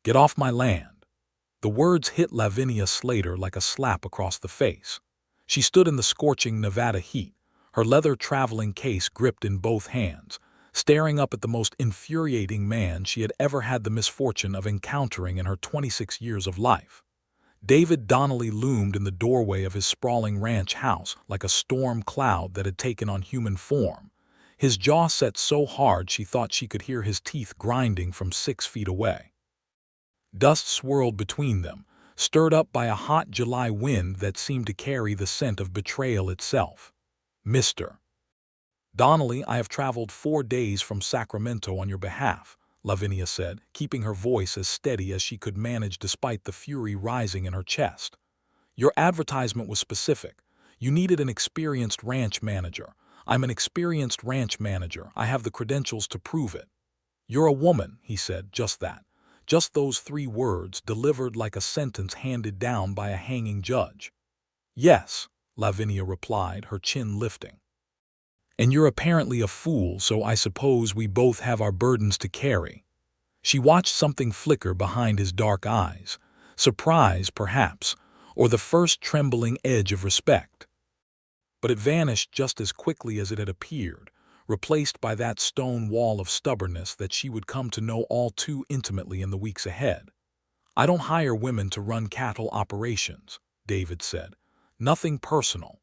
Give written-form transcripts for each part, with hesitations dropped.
Get off my land." The words hit Lavinia Slater like a slap across the face. She stood in the scorching Nevada heat, her leather traveling case gripped in both hands, staring up at the most infuriating man she had ever had the misfortune of encountering in her 26 years of life. David Donnelly loomed in the doorway of his sprawling ranch house like a storm cloud that had taken on human form, his jaw set so hard she thought she could hear his teeth grinding from 6 feet away. Dust swirled between them, stirred up by a hot July wind that seemed to carry the scent of betrayal itself. "Mr. Donnelly, I have traveled 4 days from Sacramento on your behalf," Lavinia said, keeping her voice as steady as she could manage despite the fury rising in her chest. "Your advertisement was specific. You needed an experienced ranch manager. I'm an experienced ranch manager. I have the credentials to prove it." "You're a woman," he said, just that. Just those 3 words delivered like a sentence handed down by a hanging judge. "Yes," Lavinia replied, her chin lifting. "And you're apparently a fool, so I suppose we both have our burdens to carry." She watched something flicker behind his dark eyes, surprise perhaps, or the first trembling edge of respect. But it vanished just as quickly as it had appeared, replaced by that stone wall of stubbornness that she would come to know all too intimately in the weeks ahead. "I don't hire women to run cattle operations," David said. "Nothing personal."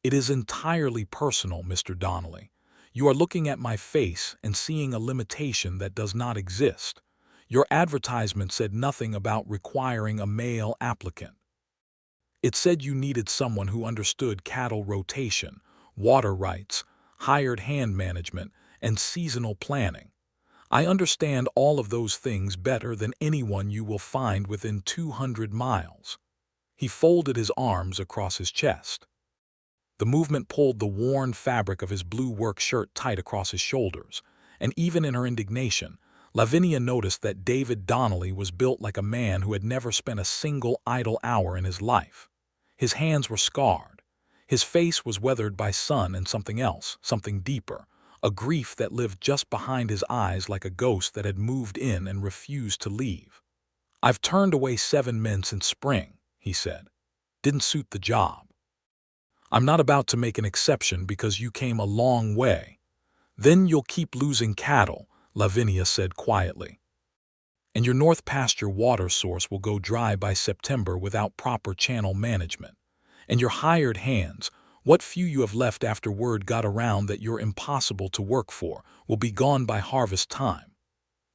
"It is entirely personal, Mr. Donnelly. You are looking at my face and seeing a limitation that does not exist. Your advertisement said nothing about requiring a male applicant. It said you needed someone who understood cattle rotation, water rights, hired hand management, and seasonal planning. I understand all of those things better than anyone you will find within 200 miles. He folded his arms across his chest. The movement pulled the worn fabric of his blue work shirt tight across his shoulders, and even in her indignation, Lavinia noticed that David Donnelly was built like a man who had never spent a single idle hour in his life. His hands were scarred. His face was weathered by sun and something else, something deeper, a grief that lived just behind his eyes like a ghost that had moved in and refused to leave. "I've turned away 7 men since spring," he said. "Didn't suit the job. I'm not about to make an exception because you came a long way." "Then you'll keep losing cattle," Lavinia said quietly. "And your North Pasture water source will go dry by September without proper channel management. And your hired hands, what few you have left after word got around that you're impossible to work for, will be gone by harvest time."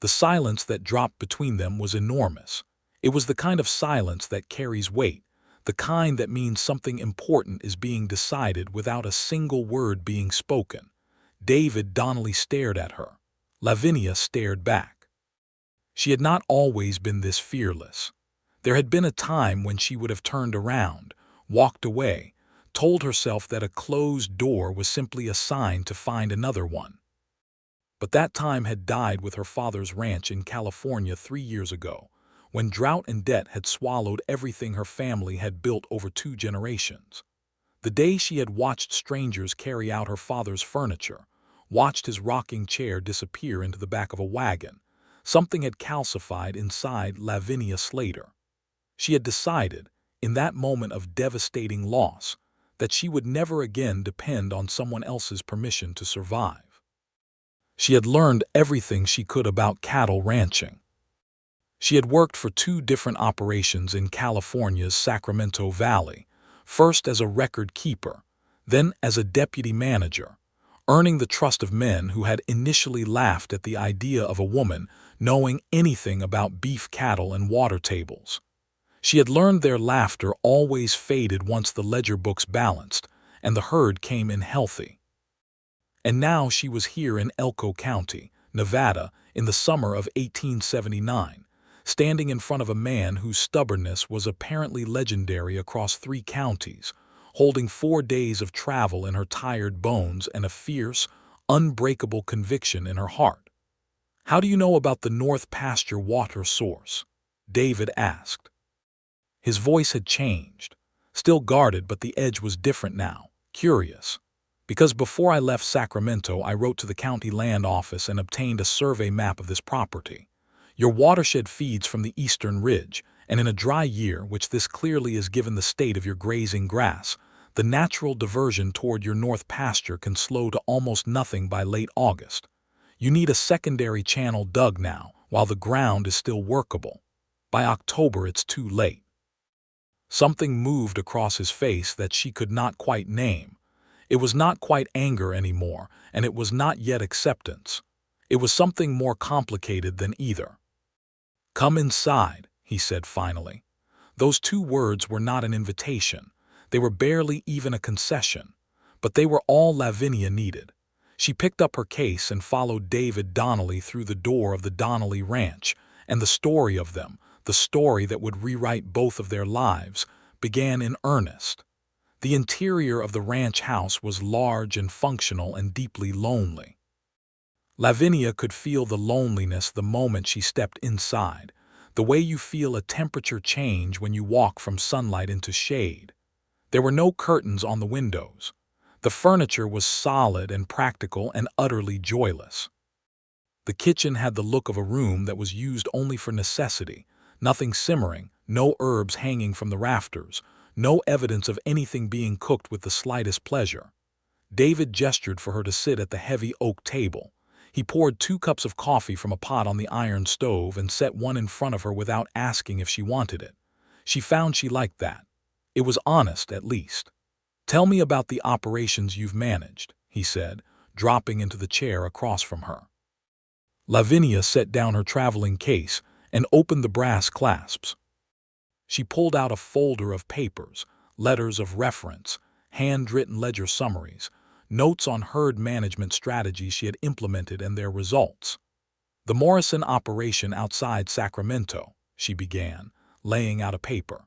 The silence that dropped between them was enormous. It was the kind of silence that carries weight, the kind that means something important is being decided without a single word being spoken. David Donnelly stared at her. Lavinia stared back. She had not always been this fearless. There had been a time when she would have turned around, walked away, told herself that a closed door was simply a sign to find another one. But that time had died with her father's ranch in California 3 years ago, when drought and debt had swallowed everything her family had built over 2 generations. The day she had watched strangers carry out her father's furniture, watched his rocking chair disappear into the back of a wagon, something had calcified inside Lavinia Slater. She had decided, in that moment of devastating loss, that she would never again depend on someone else's permission to survive. She had learned everything she could about cattle ranching. She had worked for 2 different operations in California's Sacramento Valley, first as a record keeper, then as a deputy manager, earning the trust of men who had initially laughed at the idea of a woman knowing anything about beef cattle and water tables. She had learned their laughter always faded once the ledger books balanced and the herd came in healthy. And now she was here in Elko County, Nevada, in the summer of 1879, standing in front of a man whose stubbornness was apparently legendary across 3 counties, holding 4 days of travel in her tired bones and a fierce, unbreakable conviction in her heart. "How do you know about the North Pasture water source?" David asked. His voice had changed, still guarded, but the edge was different now, curious. "Because before I left Sacramento, I wrote to the county land office and obtained a survey map of this property. Your watershed feeds from the eastern ridge, and in a dry year, which this clearly is given the state of your grazing grass, the natural diversion toward your north pasture can slow to almost nothing by late August. You need a secondary channel dug now, while the ground is still workable. By October, it's too late. Something moved across his face that she could not quite name. It was not quite anger anymore, and it was not yet acceptance. It was something more complicated than either. "Come inside," he said finally. Those two words were not an invitation. They were barely even a concession. But they were all Lavinia needed. She picked up her case and followed David Donnelly through the door of the Donnelly ranch, and the story of them, the story that would rewrite both of their lives, began in earnest. The interior of the ranch house was large and functional and deeply lonely. Lavinia could feel the loneliness the moment she stepped inside, the way you feel a temperature change when you walk from sunlight into shade. There were no curtains on the windows. The furniture was solid and practical and utterly joyless. The kitchen had the look of a room that was used only for necessity, nothing simmering, no herbs hanging from the rafters, no evidence of anything being cooked with the slightest pleasure. David gestured for her to sit at the heavy oak table. He poured 2 cups of coffee from a pot on the iron stove and set one in front of her without asking if she wanted it. She found she liked that. It was honest, at least. "Tell me about the operations you've managed," he said, dropping into the chair across from her. Lavinia set down her traveling case and opened the brass clasps. She pulled out a folder of papers, letters of reference, handwritten ledger summaries, notes on herd management strategies she had implemented and their results. "The Morrison operation outside Sacramento," she began, laying out a paper.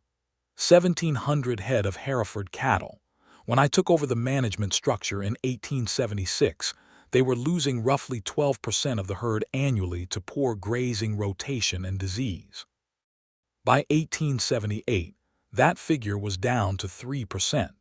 1,700 head of Hereford cattle. When I took over the management structure in 1876, they were losing roughly 12% of the herd annually to poor grazing rotation and disease. By 1878, that figure was down to 3%.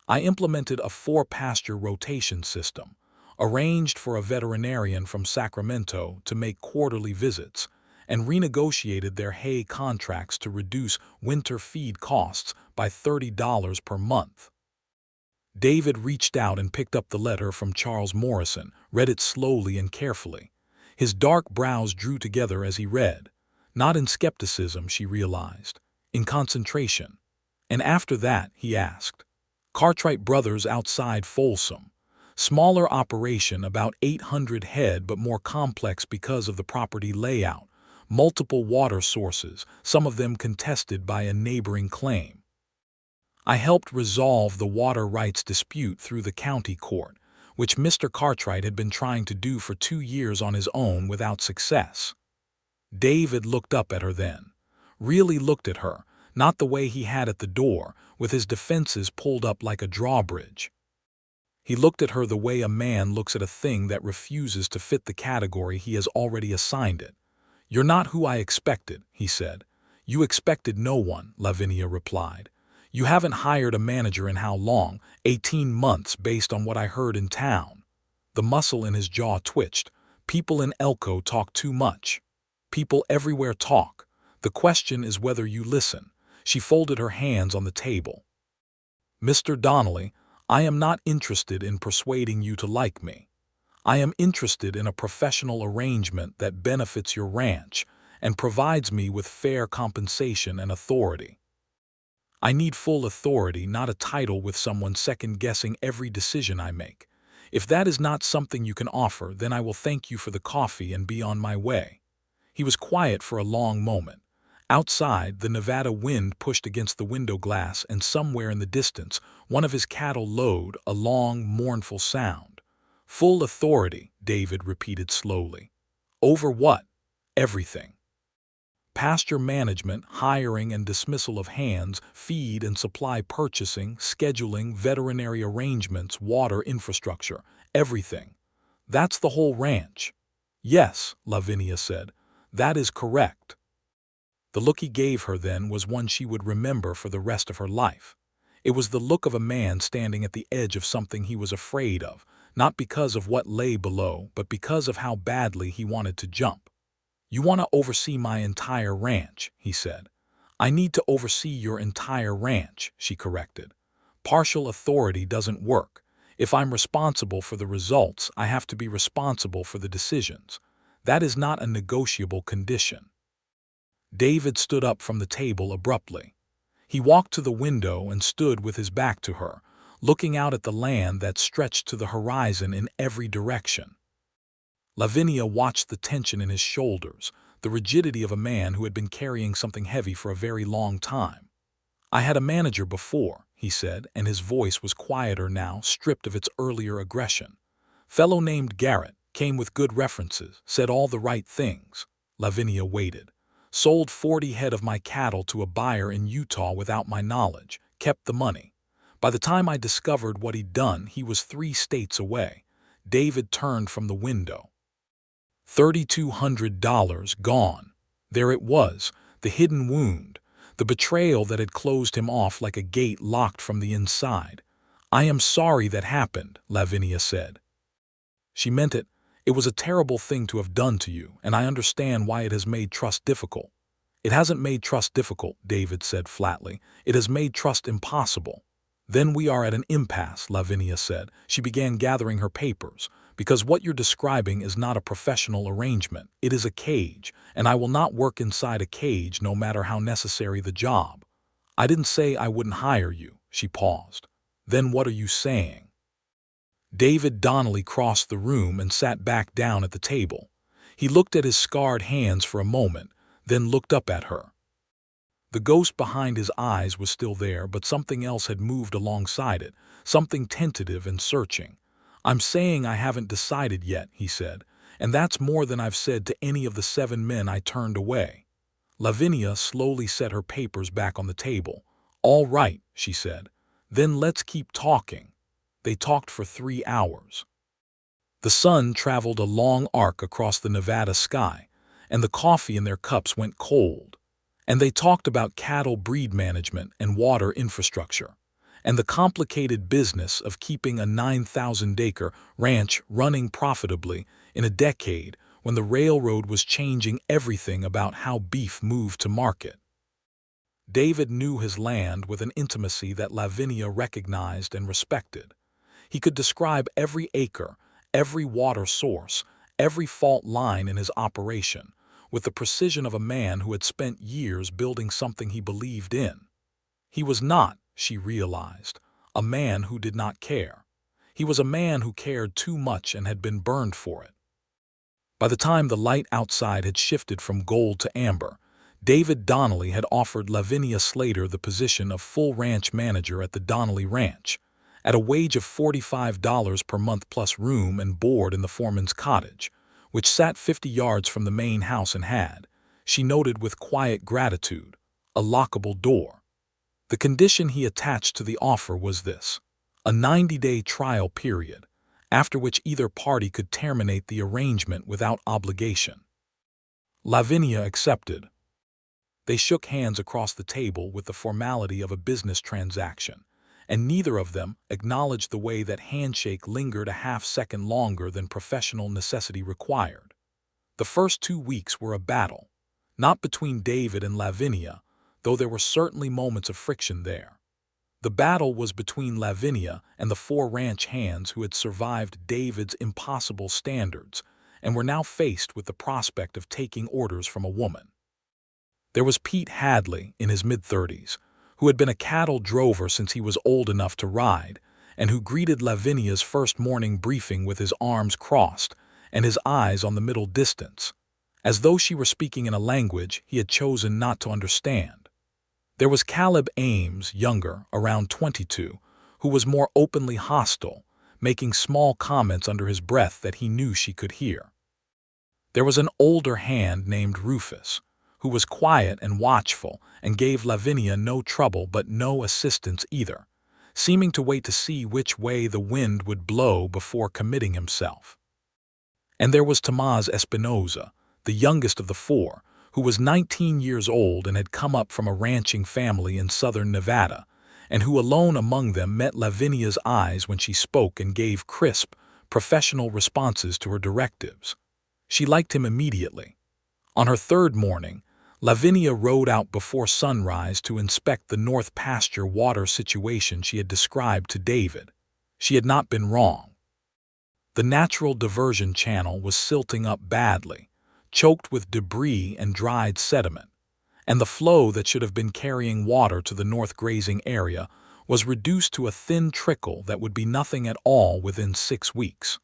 I implemented a 4-pasture rotation system, arranged for a veterinarian from Sacramento to make quarterly visits, and renegotiated their hay contracts to reduce winter feed costs by $30 per month. David reached out and picked up the letter from Charles Morrison, read it slowly and carefully. His dark brows drew together as he read. Not in skepticism, she realized. In concentration. "And after that," he asked. "Cartwright Brothers outside Folsom. Smaller operation, about 800 head, but more complex because of the property layout. Multiple water sources, some of them contested by a neighboring claim. I helped resolve the water rights dispute through the county court, which Mr. Cartwright had been trying to do for 2 years on his own without success." David looked up at her then. Really looked at her, not the way he had at the door, with his defenses pulled up like a drawbridge. He looked at her the way a man looks at a thing that refuses to fit the category he has already assigned it. "You're not who I expected," he said. "You expected no one," Lavinia replied. "You haven't hired a manager in how long? 18 months, based on what I heard in town." The muscle in his jaw twitched. "People in Elko talk too much. People everywhere talk. The question is whether you listen." She folded her hands on the table. "Mr. Donnelly, I am not interested in persuading you to like me. I am interested in a professional arrangement that benefits your ranch and provides me with fair compensation and authority. I need full authority, not a title with someone second-guessing every decision I make. If that is not something you can offer, then I will thank you for the coffee and be on my way." He was quiet for a long moment. Outside, the Nevada wind pushed against the window glass, and somewhere in the distance, one of his cattle lowed, a long, mournful sound. "Full authority," David repeated slowly. "Over what?" "Everything. Pasture management, hiring and dismissal of hands, feed and supply purchasing, scheduling, veterinary arrangements, water infrastructure, everything. That's the whole ranch." "Yes," Lavinia said. "That is correct." The look he gave her then was one she would remember for the rest of her life. It was the look of a man standing at the edge of something he was afraid of, not because of what lay below, but because of how badly he wanted to jump. "You want to oversee my entire ranch," he said. "I need to oversee your entire ranch," she corrected. "Partial authority doesn't work. If I'm responsible for the results, I have to be responsible for the decisions. That is not a negotiable condition." David stood up from the table abruptly. He walked to the window and stood with his back to her, looking out at the land that stretched to the horizon in every direction. Lavinia watched the tension in his shoulders, the rigidity of a man who had been carrying something heavy for a very long time. "I had a manager before," he said, and his voice was quieter now, stripped of its earlier aggression. "Fellow named Garrett, came with good references, said all the right things." Lavinia waited. "Sold 40 head of my cattle to a buyer in Utah without my knowledge, kept the money. By the time I discovered what he'd done, he was 3 states away." David turned from the window. $3,200 gone. There it was, the hidden wound, the betrayal that had closed him off like a gate locked from the inside. "I am sorry that happened," Lavinia said. She meant it. "It was a terrible thing to have done to you, and I understand why it has made trust difficult." "It hasn't made trust difficult," David said flatly. "It has made trust impossible." "Then we are at an impasse," Lavinia said. She began gathering her papers. "Because what you're describing is not a professional arrangement. It is a cage, and I will not work inside a cage no matter how necessary the job." "I didn't say I wouldn't hire you." She paused. "Then what are you saying?" David Donnelly crossed the room and sat back down at the table. He looked at his scarred hands for a moment, then looked up at her. The ghost behind his eyes was still there, but something else had moved alongside it, something tentative and searching. "I'm saying I haven't decided yet," he said, "and that's more than I've said to any of the 7 men I turned away." Lavinia slowly set her papers back on the table. "All right," she said. "Then let's keep talking." They talked for 3 hours. The sun traveled a long arc across the Nevada sky, and the coffee in their cups went cold. And they talked about cattle breed management and water infrastructure, and the complicated business of keeping a 9,000-acre ranch running profitably in a decade when the railroad was changing everything about how beef moved to market. David knew his land with an intimacy that Lavinia recognized and respected. He could describe every acre, every water source, every fault line in his operation, with the precision of a man who had spent years building something he believed in. He was not, she realized, a man who did not care. He was a man who cared too much and had been burned for it. By the time the light outside had shifted from gold to amber, David Donnelly had offered Lavinia Slater the position of full ranch manager at the Donnelly Ranch, at a wage of $45 per month plus room and board in the foreman's cottage, which sat 50 yards from the main house and had, she noted with quiet gratitude, a lockable door. The condition he attached to the offer was this: a 90-day trial period, after which either party could terminate the arrangement without obligation. Lavinia accepted. They shook hands across the table with the formality of a business transaction, and neither of them acknowledged the way that handshake lingered a half-second longer than professional necessity required. The first 2 weeks were a battle, not between David and Lavinia, though there were certainly moments of friction there. The battle was between Lavinia and the 4 ranch hands who had survived David's impossible standards and were now faced with the prospect of taking orders from a woman. There was Pete Hadley, in his mid-30s, who had been a cattle drover since he was old enough to ride, and who greeted Lavinia's first morning briefing with his arms crossed and his eyes on the middle distance, as though she were speaking in a language he had chosen not to understand. There was Caleb Ames, younger, around 22, who was more openly hostile, making small comments under his breath that he knew she could hear. There was an older hand named Rufus, who was quiet and watchful and gave Lavinia no trouble but no assistance either, seeming to wait to see which way the wind would blow before committing himself. And there was Tomás Espinoza, the youngest of the 4, who was 19 years old and had come up from a ranching family in southern Nevada, and who alone among them met Lavinia's eyes when she spoke and gave crisp, professional responses to her directives. She liked him immediately. On her third morning, Lavinia rode out before sunrise to inspect the north pasture water situation she had described to David. She had not been wrong. The natural diversion channel was silting up badly, choked with debris and dried sediment, and the flow that should have been carrying water to the north grazing area was reduced to a thin trickle that would be nothing at all within 6 weeks.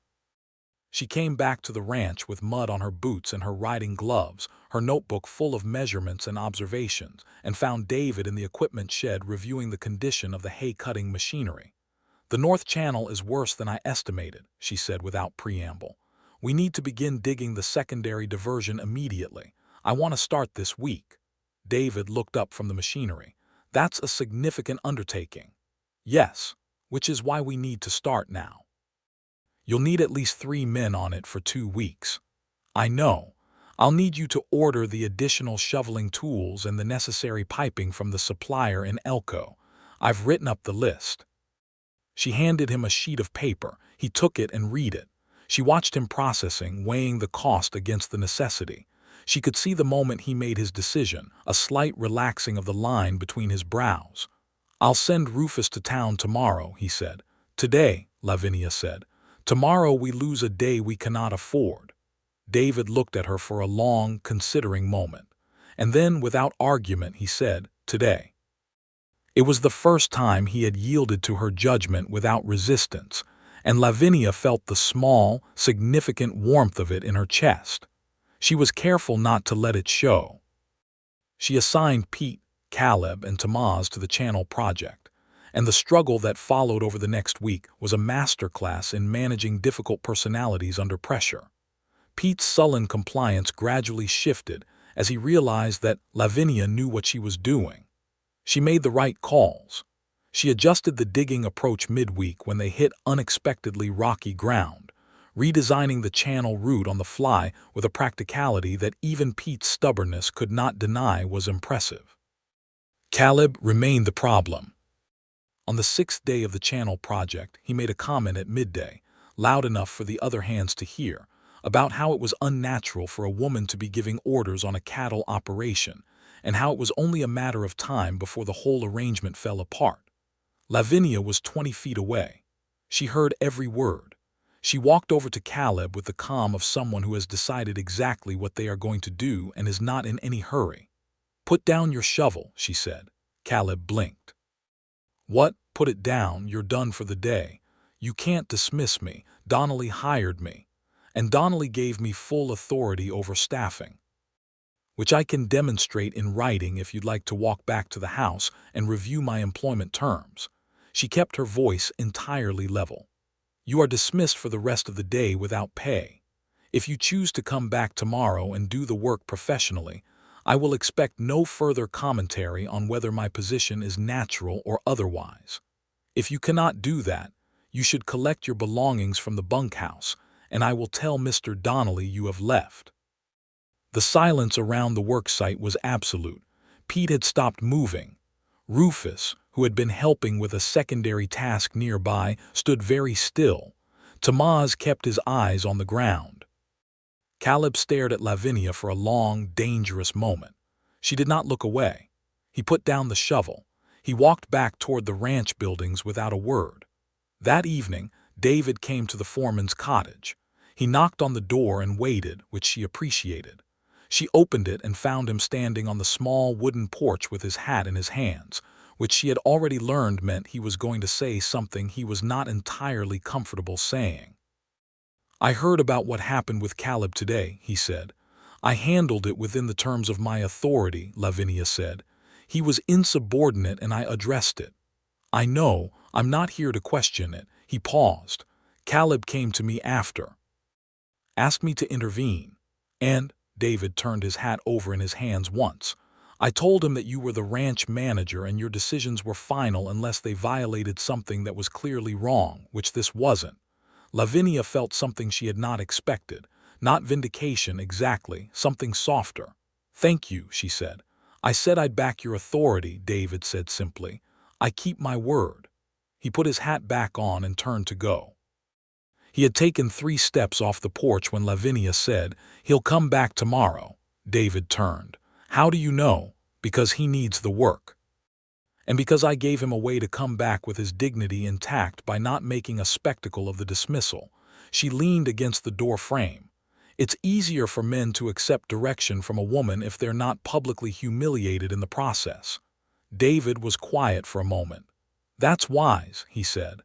She came back to the ranch with mud on her boots and her riding gloves, her notebook full of measurements and observations, and found David in the equipment shed reviewing the condition of the hay-cutting machinery. "The North Channel is worse than I estimated," she said without preamble. "We need to begin digging the secondary diversion immediately. I want to start this week." David looked up from the machinery. "That's a significant undertaking." "Yes, which is why we need to start now. You'll need at least 3 men on it for 2 weeks. I know. I'll need you to order the additional shoveling tools and the necessary piping from the supplier in Elko. I've written up the list." She handed him a sheet of paper. He took it and read it. She watched him processing, weighing the cost against the necessity. She could see the moment he made his decision, a slight relaxing of the line between his brows. "I'll send Rufus to town tomorrow," he said. "Today," Lavinia said. "Tomorrow we lose a day we cannot afford." David looked at her for a long, considering moment, and then, without argument, he said, "Today." It was the first time he had yielded to her judgment without resistance, and Lavinia felt the small, significant warmth of it in her chest. She was careful not to let it show. She assigned Pete, Caleb, and Tamaz to the channel project, and the struggle that followed over the next week was a masterclass in managing difficult personalities under pressure. Pete's sullen compliance gradually shifted as he realized that Lavinia knew what she was doing. She made the right calls. She adjusted the digging approach midweek when they hit unexpectedly rocky ground, redesigning the channel route on the fly with a practicality that even Pete's stubbornness could not deny was impressive. Caleb remained the problem. On the 6th day of the channel project, he made a comment at midday, loud enough for the other hands to hear, about how it was unnatural for a woman to be giving orders on a cattle operation, and how it was only a matter of time before the whole arrangement fell apart. Lavinia was 20 feet away. She heard every word. She walked over to Caleb with the calm of someone who has decided exactly what they are going to do and is not in any hurry. "Put down your shovel," she said. Caleb blinked. "What? Put it down, you're done for the day. You can't dismiss me. Donnelly hired me. And Donnelly gave me full authority over staffing, which I can demonstrate in writing if you'd like to walk back to the house and review my employment terms." She kept her voice entirely level. "You are dismissed for the rest of the day without pay. If you choose to come back tomorrow and do the work professionally, I will expect no further commentary on whether my position is natural or otherwise. If you cannot do that, you should collect your belongings from the bunkhouse, and I will tell Mr. Donnelly you have left." The silence around the worksite was absolute. Pete had stopped moving. Rufus, who had been helping with a secondary task nearby, stood very still. Tamaz kept his eyes on the ground. Caleb stared at Lavinia for a long, dangerous moment. She did not look away. He put down the shovel. He walked back toward the ranch buildings without a word. That evening, David came to the foreman's cottage. He knocked on the door and waited, which she appreciated. She opened it and found him standing on the small wooden porch with his hat in his hands, which she had already learned meant he was going to say something he was not entirely comfortable saying. "I heard about what happened with Caleb today," he said. "I handled it within the terms of my authority," Lavinia said. "He was insubordinate and I addressed it. I know, I'm not here to question it." He paused. "Caleb came to me after. Asked me to intervene. And," David turned his hat over in his hands once, "I told him that you were the ranch manager and your decisions were final unless they violated something that was clearly wrong, which this wasn't." Lavinia felt something she had not expected. Not vindication exactly, something softer. "Thank you," she said. "I said I'd back your authority," David said simply. "I keep my word." He put his hat back on and turned to go. He had taken 3 steps off the porch when Lavinia said, "He'll come back tomorrow." David turned. How do you know? Because he needs the work. And because I gave him a way to come back with his dignity intact by not making a spectacle of the dismissal. She leaned against the door frame. It's easier for men to accept direction from a woman if they're not publicly humiliated in the process. David was quiet for a moment. That's wise, he said.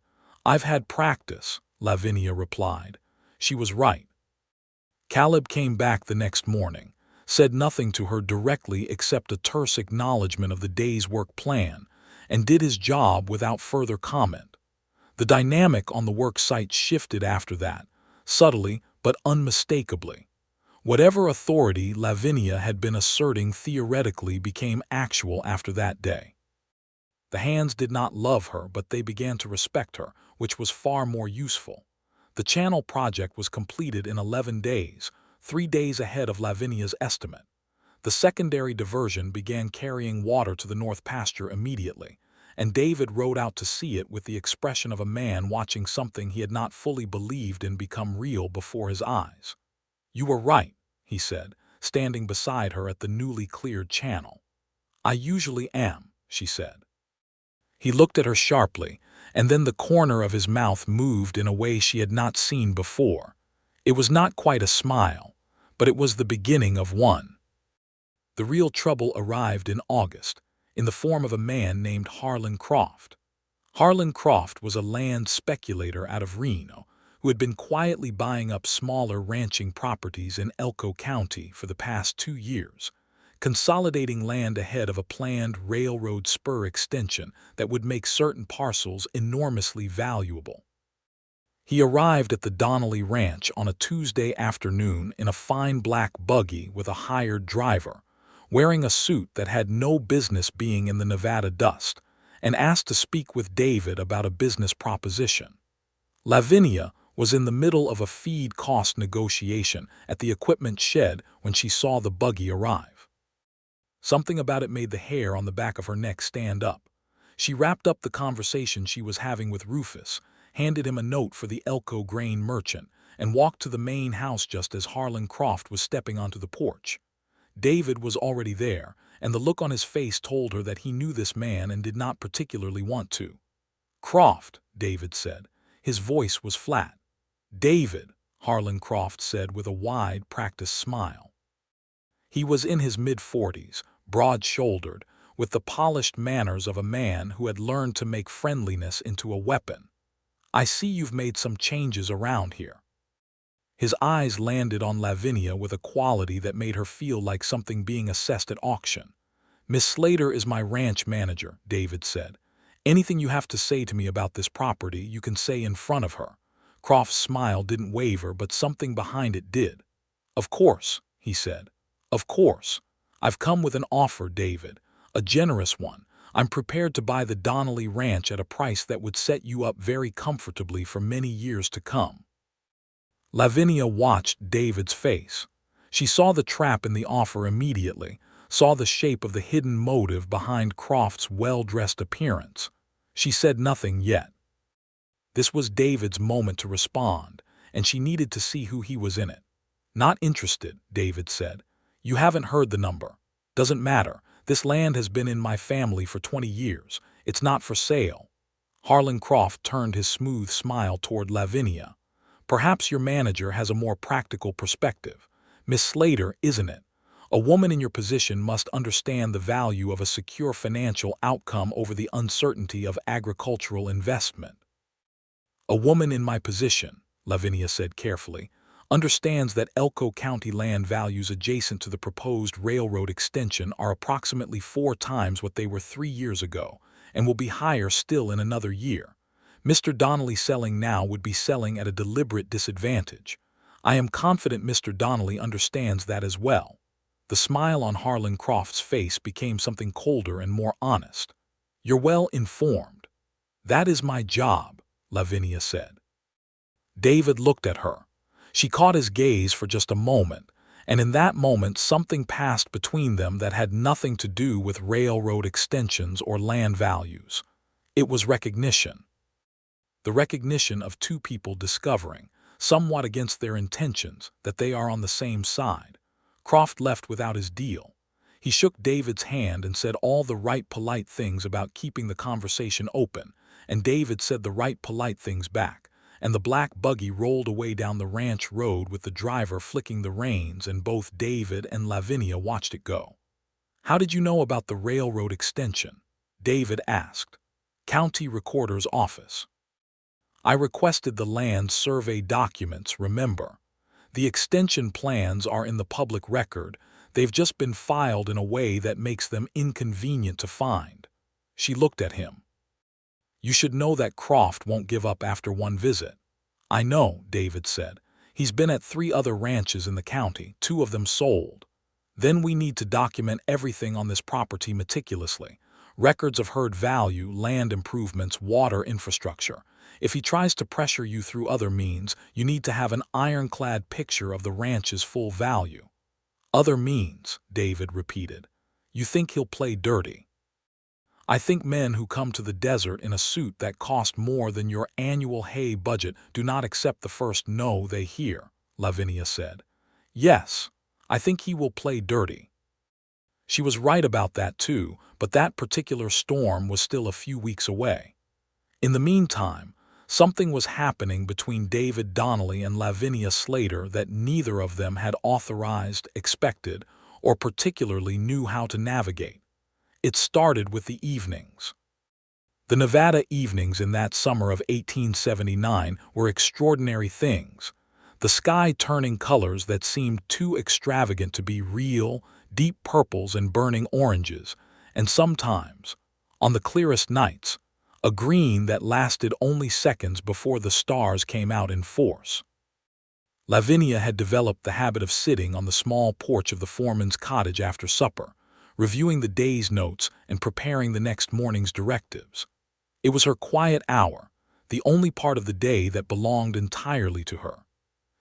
I've had practice, Lavinia replied. She was right. Caleb came back the next morning, said nothing to her directly except a terse acknowledgement of the day's work plan, and did his job without further comment. The dynamic on the work site shifted after that, subtly but unmistakably. Whatever authority Lavinia had been asserting theoretically became actual after that day. The hands did not love her, but they began to respect her, which was far more useful. The channel project was completed in 11 days, 3 days ahead of Lavinia's estimate. The secondary diversion began carrying water to the north pasture immediately, and David rode out to see it with the expression of a man watching something he had not fully believed in become real before his eyes. You were right, he said, standing beside her at the newly cleared channel. I usually am, she said. He looked at her sharply, and then the corner of his mouth moved in a way she had not seen before. It was not quite a smile, but it was the beginning of one. The real trouble arrived in August, in the form of a man named Harlan Croft. Harlan Croft was a land speculator out of Reno who had been quietly buying up smaller ranching properties in Elko County for the past 2 years, consolidating land ahead of a planned railroad spur extension that would make certain parcels enormously valuable. He arrived at the Donnelly ranch on a Tuesday afternoon in a fine black buggy with a hired driver, wearing a suit that had no business being in the Nevada dust, and asked to speak with David about a business proposition. Lavinia was in the middle of a feed cost negotiation at the equipment shed when she saw the buggy arrive. Something about it made the hair on the back of her neck stand up. She wrapped up the conversation she was having with Rufus, handed him a note for the Elko grain merchant, and walked to the main house just as Harlan Croft was stepping onto the porch. David was already there, and the look on his face told her that he knew this man and did not particularly want to. Croft, David said. His voice was flat. David, Harlan Croft said with a wide, practiced smile. He was in his mid-40s, broad-shouldered, with the polished manners of a man who had learned to make friendliness into a weapon. I see you've made some changes around here. His eyes landed on Lavinia with a quality that made her feel like something being assessed at auction. Miss Slater is my ranch manager, David said. Anything you have to say to me about this property, you can say in front of her. Croft's smile didn't waver, but something behind it did. Of course, he said. Of course. I've come with an offer, David. A generous one. I'm prepared to buy the Donnelly ranch at a price that would set you up very comfortably for many years to come. Lavinia watched David's face. She saw the trap in the offer immediately, saw the shape of the hidden motive behind Croft's well-dressed appearance. She said nothing yet. This was David's moment to respond, and she needed to see who he was in it. Not interested, David said. You haven't heard the number. Doesn't matter. This land has been in my family for 20 years. It's not for sale. Harlan Croft turned his smooth smile toward Lavinia. Perhaps your manager has a more practical perspective. Miss Slater, isn't it? A woman in your position must understand the value of a secure financial outcome over the uncertainty of agricultural investment. A woman in my position, Lavinia said carefully, understands that Elko County land values adjacent to the proposed railroad extension are approximately 4 times what they were 3 years ago, and will be higher still in another year. Mr. Donnelly selling now would be selling at a deliberate disadvantage. I am confident Mr. Donnelly understands that as well. The smile on Harlan Croft's face became something colder and more honest. You're well informed. That is my job, Lavinia said. David looked at her. She caught his gaze for just a moment, and in that moment something passed between them that had nothing to do with railroad extensions or land values. It was recognition. The recognition of 2 people discovering, somewhat against their intentions, that they are on the same side. Croft left without his deal. He shook David's hand and said all the right polite things about keeping the conversation open, and David said the right polite things back, and the black buggy rolled away down the ranch road with the driver flicking the reins, and both David and Lavinia watched it go. "How did you know about the railroad extension?" David asked. "County Recorder's Office. I requested the land survey documents, remember? The extension plans are in the public record. They've just been filed in a way that makes them inconvenient to find." She looked at him. "You should know that Croft won't give up after one visit." "I know," David said. "He's been at 3 other ranches in the county, 2 of them sold. Then we need to document everything on this property meticulously. Records of herd value, land improvements, water infrastructure. If he tries to pressure you through other means, you need to have an ironclad picture of the ranch's full value." "Other means," David repeated. "You think he'll play dirty?" "I think men who come to the desert in a suit that cost more than your annual hay budget do not accept the first no they hear," Lavinia said. "Yes, I think he will play dirty." She was right about that too, but that particular storm was still a few weeks away. In the meantime, something was happening between David Donnelly and Lavinia Slater that neither of them had authorized, expected, or particularly knew how to navigate. It started with the evenings. The Nevada evenings in that summer of 1879 were extraordinary things. The sky turning colors that seemed too extravagant to be real, deep purples and burning oranges, and sometimes, on the clearest nights, a green that lasted only seconds before the stars came out in force. Lavinia had developed the habit of sitting on the small porch of the foreman's cottage after supper, reviewing the day's notes and preparing the next morning's directives. It was her quiet hour, the only part of the day that belonged entirely to her.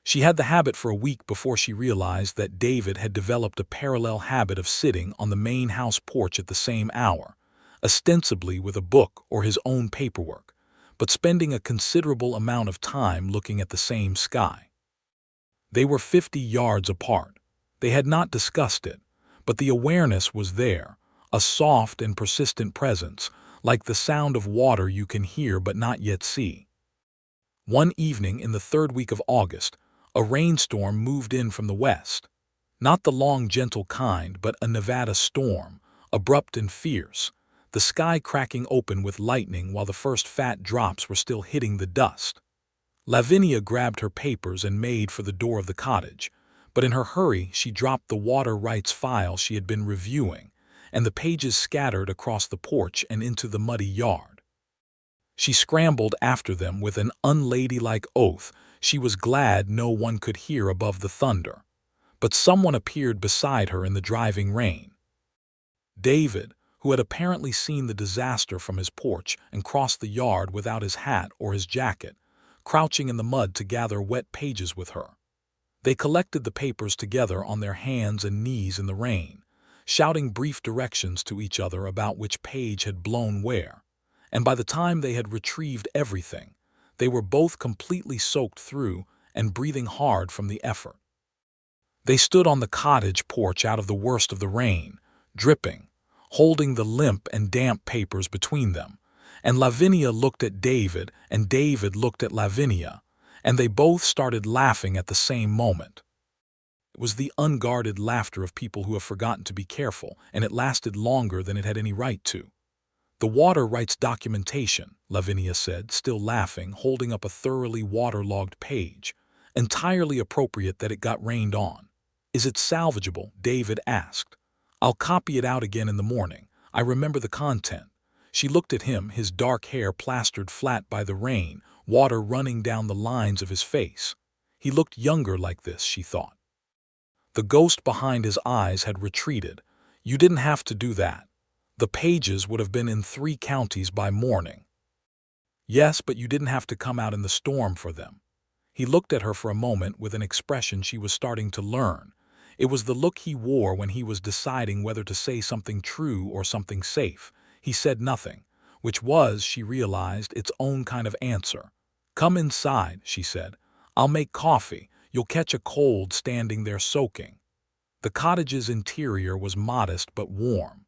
She had the habit for a week before she realized that David had developed a parallel habit of sitting on the main house porch at the same hour, ostensibly with a book or his own paperwork, but spending a considerable amount of time looking at the same sky. They were 50 yards apart. They had not discussed it, but the awareness was there, a soft and persistent presence, like the sound of water you can hear but not yet see. One evening in the 3rd week of August, a rainstorm moved in from the west. Not the long, gentle kind, but a Nevada storm, abrupt and fierce, the sky cracking open with lightning while the first fat drops were still hitting the dust. Lavinia grabbed her papers and made for the door of the cottage, but in her hurry she dropped the water rights file she had been reviewing, and the pages scattered across the porch and into the muddy yard. She scrambled after them with an unladylike oath. She was glad no one could hear above the thunder. But someone appeared beside her in the driving rain. David, who had apparently seen the disaster from his porch and crossed the yard without his hat or his jacket, crouching in the mud to gather wet pages with her. They collected the papers together on their hands and knees in the rain, shouting brief directions to each other about which page had blown where, and by the time they had retrieved everything, they were both completely soaked through and breathing hard from the effort. They stood on the cottage porch out of the worst of the rain, dripping, holding the limp and damp papers between them, and Lavinia looked at David and David looked at Lavinia, and they both started laughing at the same moment. It was the unguarded laughter of people who have forgotten to be careful, and it lasted longer than it had any right to. "The water rights documentation," Lavinia said, still laughing, holding up a thoroughly waterlogged page. "Entirely appropriate that it got rained on." "Is it salvageable?" David asked. "I'll copy it out again in the morning. I remember the content." She looked at him, his dark hair plastered flat by the rain, water running down the lines of his face. He looked younger like this, she thought. The ghost behind his eyes had retreated. "You didn't have to do that. The pages would have been in 3 counties by morning." "Yes, but you didn't have to come out in the storm for them." He looked at her for a moment with an expression she was starting to learn. It was the look he wore when he was deciding whether to say something true or something safe. He said nothing, which was, she realized, its own kind of answer. "Come inside," she said. "I'll make coffee. You'll catch a cold standing there soaking." The cottage's interior was modest but warm.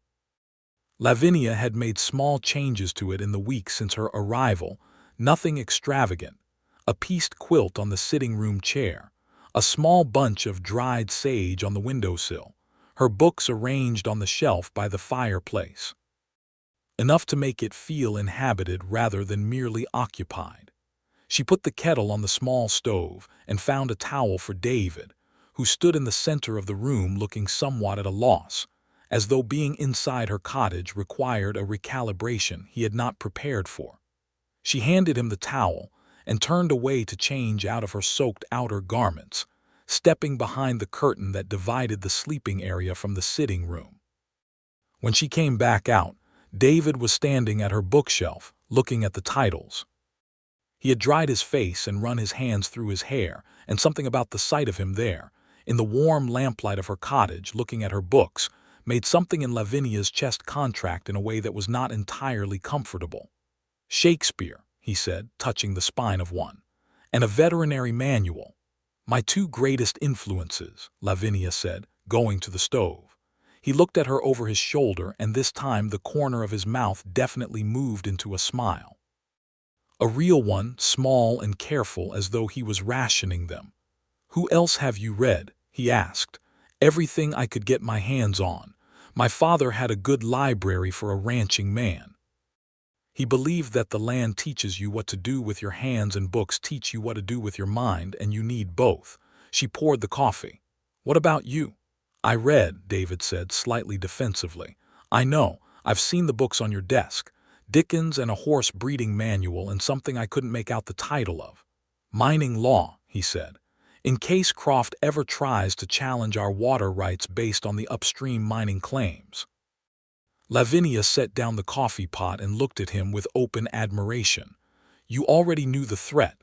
Lavinia had made small changes to it in the weeks since her arrival, nothing extravagant. A pieced quilt on the sitting room chair, a small bunch of dried sage on the windowsill, her books arranged on the shelf by the fireplace. Enough to make it feel inhabited rather than merely occupied. She put the kettle on the small stove and found a towel for David, who stood in the center of the room looking somewhat at a loss, as though being inside her cottage required a recalibration he had not prepared for. She handed him the towel and turned away to change out of her soaked outer garments, stepping behind the curtain that divided the sleeping area from the sitting room. When she came back out, David was standing at her bookshelf, looking at the titles. He had dried his face and run his hands through his hair, and something about the sight of him there, in the warm lamplight of her cottage, looking at her books, made something in Lavinia's chest contract in a way that was not entirely comfortable. "Shakespeare," he said, touching the spine of one, "and a veterinary manual. My two greatest influences," Lavinia said, going to the stove. He looked at her over his shoulder, and this time the corner of his mouth definitely moved into a smile. A real one, small and careful, as though he was rationing them. "Who else have you read?" he asked. "Everything I could get my hands on. My father had a good library for a ranching man. He believed that the land teaches you what to do with your hands and books teach you what to do with your mind, and you need both." She poured the coffee. "What about you?" "I read," David said, slightly defensively. "I know. I've seen the books on your desk. Dickens and a horse breeding manual and something I couldn't make out the title of." "Mining law," he said. "In case Croft ever tries to challenge our water rights based on the upstream mining claims." Lavinia set down the coffee pot and looked at him with open admiration. "You already knew the threat."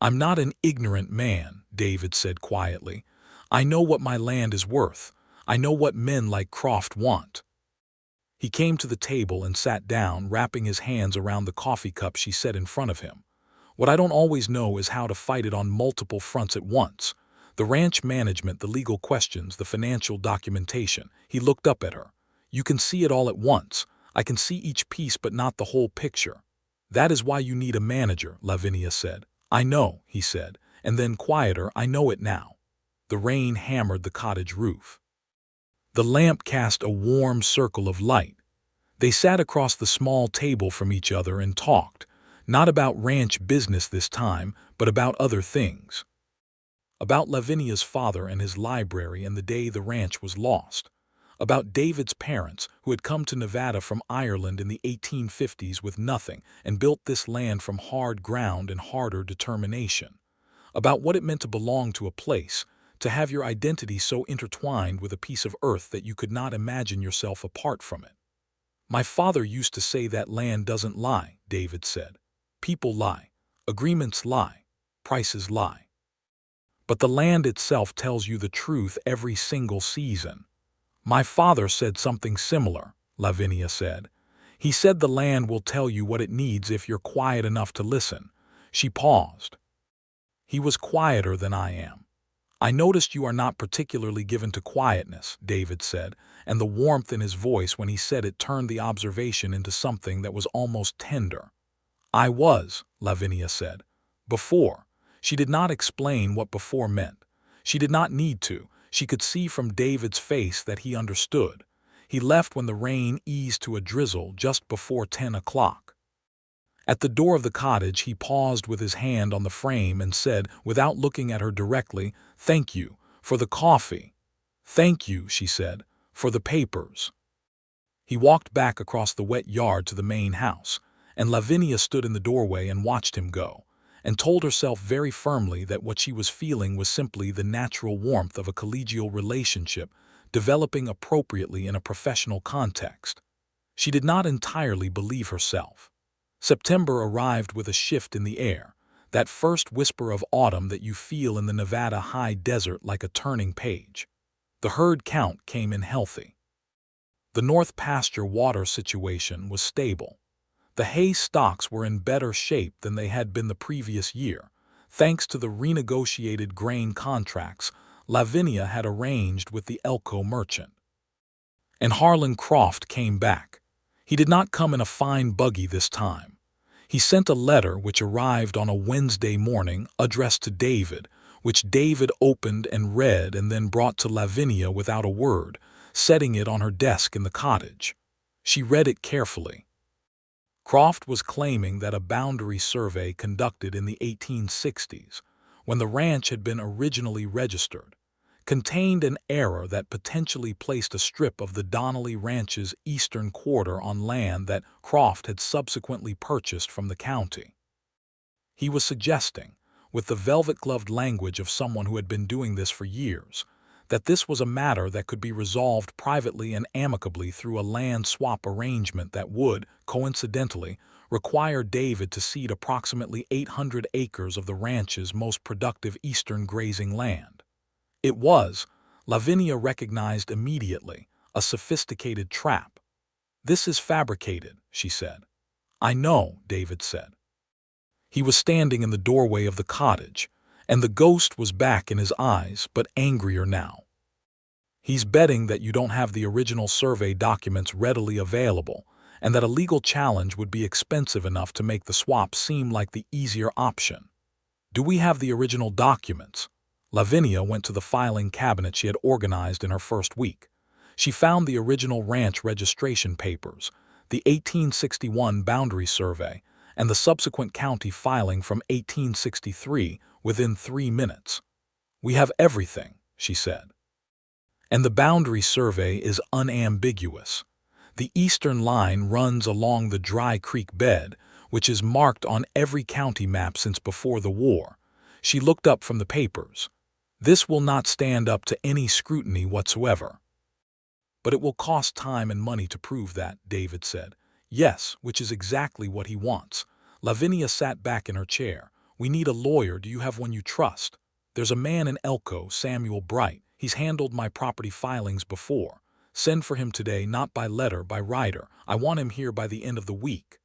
"I'm not an ignorant man," David said quietly. "I know what my land is worth. I know what men like Croft want." He came to the table and sat down, wrapping his hands around the coffee cup she set in front of him. "What I don't always know is how to fight it on multiple fronts at once. The ranch management, the legal questions, the financial documentation." He looked up at her. "You can see it all at once. I can see each piece but not the whole picture." "That is why you need a manager," Lavinia said. "I know," he said, and then quieter, "I know it now." The rain hammered the cottage roof. The lamp cast a warm circle of light. They sat across the small table from each other and talked, not about ranch business this time, but about other things. About Lavinia's father and his library and the day the ranch was lost. About David's parents, who had come to Nevada from Ireland in the 1850s with nothing and built this land from hard ground and harder determination. About what it meant to belong to a place, to have your identity so intertwined with a piece of earth that you could not imagine yourself apart from it. "My father used to say that land doesn't lie," David said. "People lie. Agreements lie. Prices lie. But the land itself tells you the truth every single season." "My father said something similar," Lavinia said. "He said the land will tell you what it needs if you're quiet enough to listen." She paused. "He was quieter than I am." "I noticed you are not particularly given to quietness," David said, and the warmth in his voice when he said it turned the observation into something that was almost tender. "I was," Lavinia said. "Before." She did not explain what before meant. She did not need to. She could see from David's face that he understood. He left when the rain eased to a drizzle just before 10 o'clock. At the door of the cottage, he paused with his hand on the frame and said, without looking at her directly, "Thank you for the coffee." "Thank you," she said, "for the papers." He walked back across the wet yard to the main house, and Lavinia stood in the doorway and watched him go, and told herself very firmly that what she was feeling was simply the natural warmth of a collegial relationship developing appropriately in a professional context. She did not entirely believe herself. September arrived with a shift in the air, that first whisper of autumn that you feel in the Nevada high desert like a turning page. The herd count came in healthy. The North pasture water situation was stable. The hay stocks were in better shape than they had been the previous year, thanks to the renegotiated grain contracts Lavinia had arranged with the Elko merchant. And Harlan Croft came back. He did not come in a fine buggy this time. He sent a letter which arrived on a Wednesday morning addressed to David, which David opened and read and then brought to Lavinia without a word, setting it on her desk in the cottage. She read it carefully. Croft was claiming that a boundary survey conducted in the 1860s, when the ranch had been originally registered, contained an error that potentially placed a strip of the Donnelly Ranch's eastern quarter on land that Croft had subsequently purchased from the county. He was suggesting, with the velvet-gloved language of someone who had been doing this for years, that this was a matter that could be resolved privately and amicably through a land swap arrangement that would, coincidentally, require David to cede approximately 800 acres of the ranch's most productive eastern grazing land. It was, Lavinia recognized immediately, a sophisticated trap. "This is fabricated," she said. "I know," David said. He was standing in the doorway of the cottage, and the ghost was back in his eyes, but angrier now. "He's betting that you don't have the original survey documents readily available, and that a legal challenge would be expensive enough to make the swap seem like the easier option. Do we have the original documents?" Lavinia went to the filing cabinet she had organized in her first week. She found the original ranch registration papers, the 1861 boundary survey, and the subsequent county filing from 1863 within 3 minutes. "We have everything," she said. "And the boundary survey is unambiguous. The eastern line runs along the Dry Creek bed, which is marked on every county map since before the war." She looked up from the papers. "This will not stand up to any scrutiny whatsoever." "But it will cost time and money to prove that," David said. "Yes, which is exactly what he wants." Lavinia sat back in her chair. "We need a lawyer. Do you have one you trust?" "There's a man in Elko, Samuel Bright. He's handled my property filings before. Send for him today, not by letter, by rider. I want him here by the end of the week."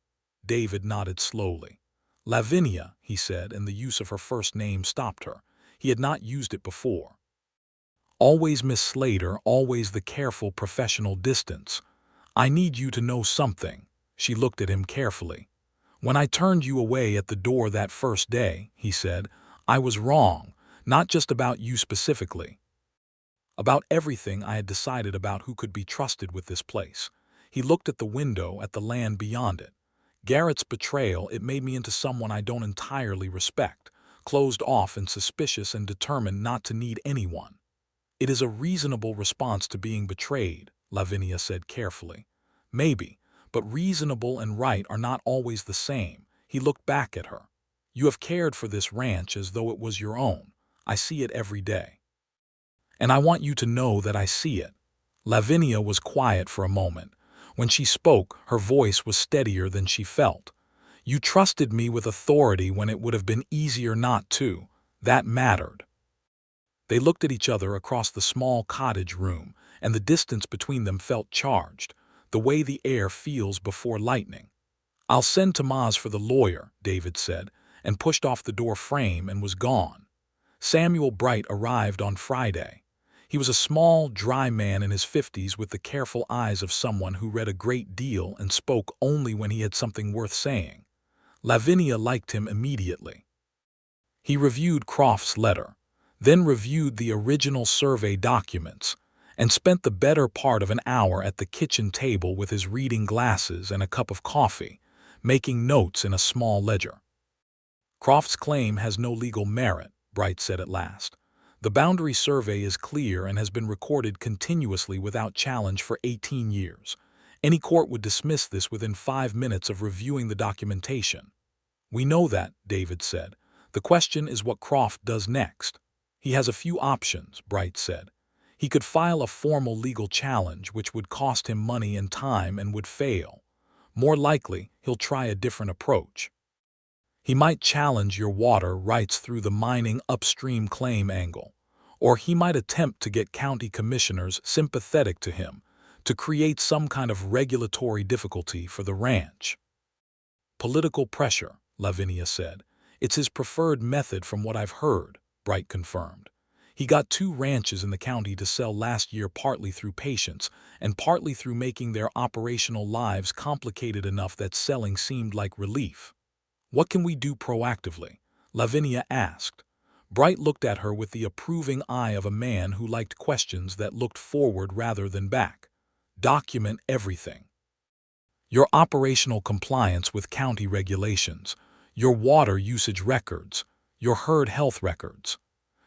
David nodded slowly. "Lavinia," he said, and the use of her first name stopped her. He had not used it before. "Always Miss Slater, always the careful professional distance. I need you to know something." She looked at him carefully. "When I turned you away at the door that first day," he said, "I was wrong, not just about you specifically. About everything I had decided about who could be trusted with this place." He looked at the window, at the land beyond it. "Garrett's betrayal, it made me into someone I don't entirely respect, closed off and suspicious and determined not to need anyone." "It is a reasonable response to being betrayed," Lavinia said carefully. "Maybe, but reasonable and right are not always the same." He looked back at her. "You have cared for this ranch as though it was your own. I see it every day. And I want you to know that I see it." Lavinia was quiet for a moment. When she spoke, her voice was steadier than she felt. "You trusted me with authority when it would have been easier not to. That mattered." They looked at each other across the small cottage room, and the distance between them felt charged, the way the air feels before lightning. "I'll send Tomas for the lawyer," David said, and pushed off the door frame and was gone. Samuel Bright arrived on Friday. He was a small, dry man in his 50s with the careful eyes of someone who read a great deal and spoke only when he had something worth saying. Lavinia liked him immediately. He reviewed Croft's letter, then reviewed the original survey documents, and spent the better part of an hour at the kitchen table with his reading glasses and a cup of coffee, making notes in a small ledger. "Croft's claim has no legal merit," Bright said at last. "The boundary survey is clear and has been recorded continuously without challenge for 18 years. Any court would dismiss this within 5 minutes of reviewing the documentation." "We know that," David said. "The question is what Croft does next." "He has a few options," Bright said. "He could file a formal legal challenge which would cost him money and time and would fail. More likely, he'll try a different approach. He might challenge your water rights through the mining upstream claim angle, or he might attempt to get county commissioners sympathetic to him, to create some kind of regulatory difficulty for the ranch." "Political pressure," Lavinia said. "It's his preferred method from what I've heard," Bright confirmed. He got 2 ranches in the county to sell last year, partly through patience and partly through making their operational lives complicated enough that selling seemed like relief. What can we do proactively? Lavinia asked. Bright looked at her with the approving eye of a man who liked questions that looked forward rather than back. Document everything. Your operational compliance with county regulations, your water usage records, your herd health records.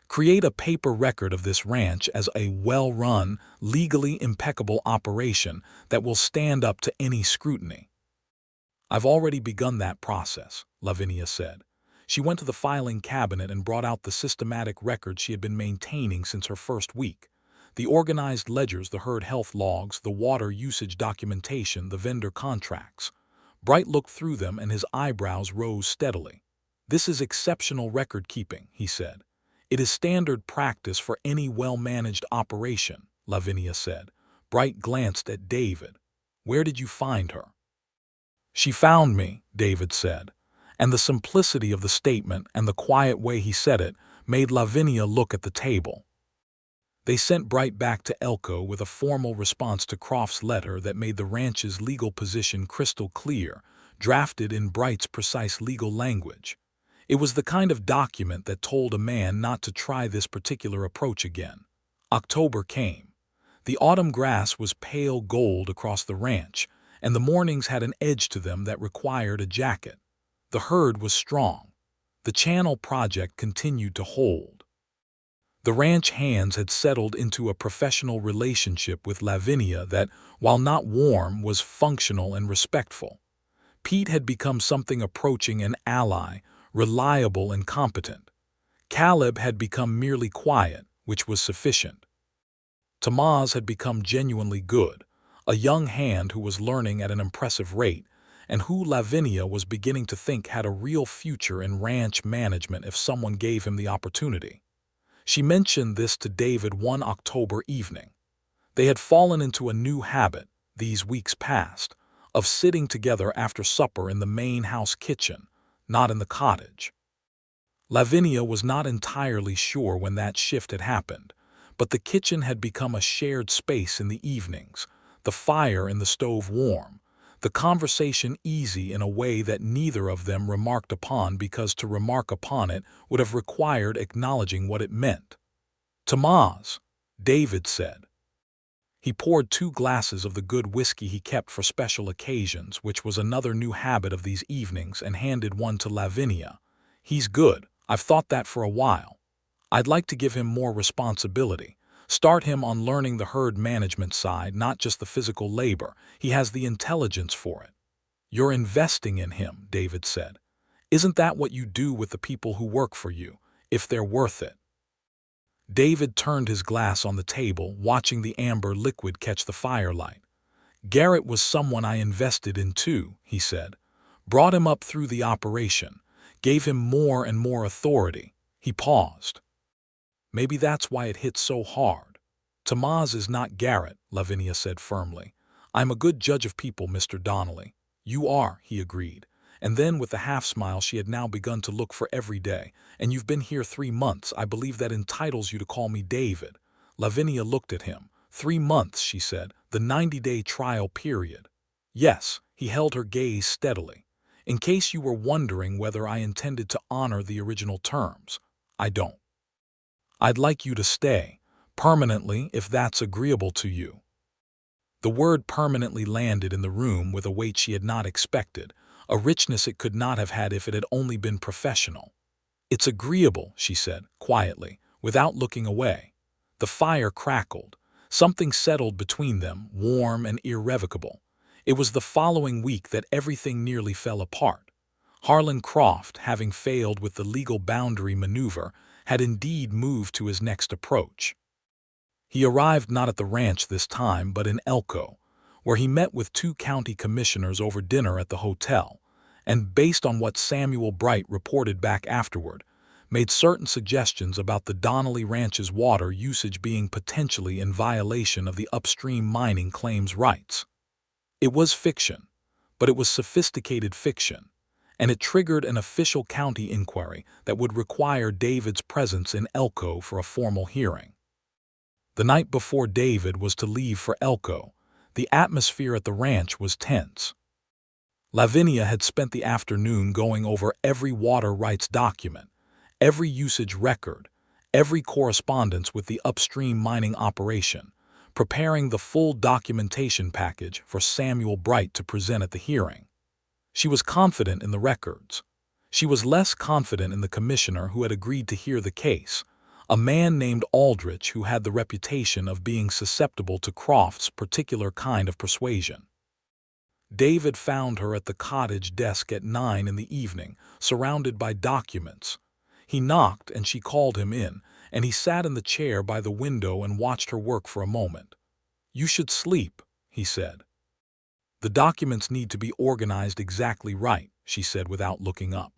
Create a paper record of this ranch as a well-run, legally impeccable operation that will stand up to any scrutiny. I've already begun that process, Lavinia said. She went to the filing cabinet and brought out the systematic records she had been maintaining since her first week. The organized ledgers, the herd health logs, the water usage documentation, the vendor contracts. Bright looked through them and his eyebrows rose steadily. This is exceptional record keeping, he said. It is standard practice for any well-managed operation, Lavinia said. Bright glanced at David. Where did you find her? She found me, David said, and the simplicity of the statement and the quiet way he said it made Lavinia look at the table. They sent Bright back to Elko with a formal response to Croft's letter that made the ranch's legal position crystal clear, drafted in Bright's precise legal language. It was the kind of document that told a man not to try this particular approach again. October came. The autumn grass was pale gold across the ranch, and the mornings had an edge to them that required a jacket. The herd was strong. The channel project continued to hold. The ranch hands had settled into a professional relationship with Lavinia that, while not warm, was functional and respectful. Pete had become something approaching an ally, reliable and competent. Caleb had become merely quiet, which was sufficient. Tamaz had become genuinely good, a young hand who was learning at an impressive rate, and who Lavinia was beginning to think had a real future in ranch management if someone gave him the opportunity. She mentioned this to David one October evening. They had fallen into a new habit, these weeks past, of sitting together after supper in the main house kitchen, not in the cottage. Lavinia was not entirely sure when that shift had happened, but the kitchen had become a shared space in the evenings, the fire in the stove warm, the conversation easy in a way that neither of them remarked upon because to remark upon it would have required acknowledging what it meant. Tamaz, David said. He poured 2 glasses of the good whiskey he kept for special occasions, which was another new habit of these evenings, and handed one to Lavinia. He's good. I've thought that for a while. I'd like to give him more responsibility. Start him on learning the herd management side, not just the physical labor. He has the intelligence for it. You're investing in him, David said. Isn't that what you do with the people who work for you, if they're worth it? David turned his glass on the table, watching the amber liquid catch the firelight. Garrett was someone I invested in too, he said. Brought him up through the operation, gave him more and more authority. He paused. Maybe that's why it hit so hard. Tamaz is not Garrett, Lavinia said firmly. I'm a good judge of people, Mr. Donnelly. You are, he agreed. And then, with a half-smile she had now begun to look for every day, and you've been here 3 months, I believe that entitles you to call me David. Lavinia looked at him. 3 months, she said, the 90-day trial period. Yes, he held her gaze steadily. In case you were wondering whether I intended to honor the original terms, I don't. I'd like you to stay, permanently, if that's agreeable to you. The word permanently landed in the room with a weight she had not expected, a richness it could not have had if it had only been professional. It's agreeable, she said, quietly, without looking away. The fire crackled. Something settled between them, warm and irrevocable. It was the following week that everything nearly fell apart. Harlan Croft, having failed with the legal boundary maneuver, had indeed moved to his next approach. He arrived not at the ranch this time, but in Elko, where he met with 2 county commissioners over dinner at the hotel, and based on what Samuel Bright reported back afterward, made certain suggestions about the Donnelly Ranch's water usage being potentially in violation of the upstream mining claims rights. It was fiction, but it was sophisticated fiction, and it triggered an official county inquiry that would require David's presence in Elko for a formal hearing. The night before David was to leave for Elko, the atmosphere at the ranch was tense. Lavinia had spent the afternoon going over every water rights document, every usage record, every correspondence with the upstream mining operation, preparing the full documentation package for Samuel Bright to present at the hearing. She was confident in the records. She was less confident in the commissioner who had agreed to hear the case, a man named Aldrich who had the reputation of being susceptible to Croft's particular kind of persuasion. David found her at the cottage desk at 9 in the evening, surrounded by documents. He knocked and she called him in, and he sat in the chair by the window and watched her work for a moment. "You should sleep," he said. "The documents need to be organized exactly right," she said without looking up.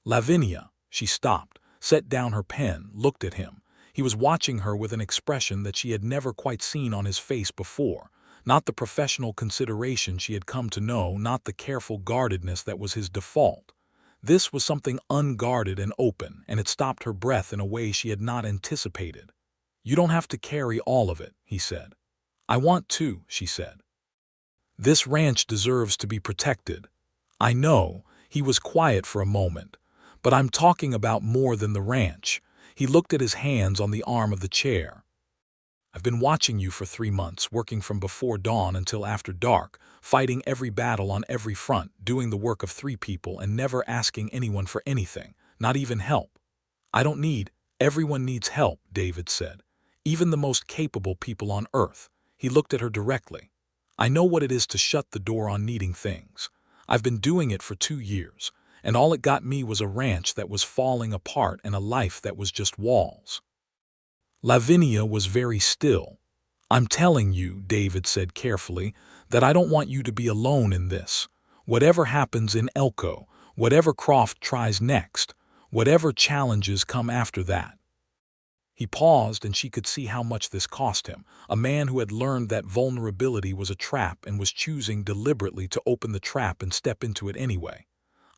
"Lavinia," she stopped, set down her pen, looked at him. He was watching her with an expression that she had never quite seen on his face before. Not the professional consideration she had come to know, not the careful guardedness that was his default. This was something unguarded and open, and it stopped her breath in a way she had not anticipated. "You don't have to carry all of it," he said. "I want to," she said. "This ranch deserves to be protected. I know," he was quiet for a moment, "but I'm talking about more than the ranch." He looked at his hands on the arm of the chair. "I've been watching you for 3 months, working from before dawn until after dark, fighting every battle on every front, doing the work of 3 people and never asking anyone for anything, not even help. I don't need, everyone needs help," David said. "Even the most capable people on earth." He looked at her directly. "I know what it is to shut the door on needing things. I've been doing it for 2 years, and all it got me was a ranch that was falling apart and a life that was just walls." Lavinia was very still. "I'm telling you," David said carefully, "that I don't want you to be alone in this. Whatever happens in Elko, whatever Croft tries next, whatever challenges come after that." He paused, and she could see how much this cost him, a man who had learned that vulnerability was a trap and was choosing deliberately to open the trap and step into it anyway.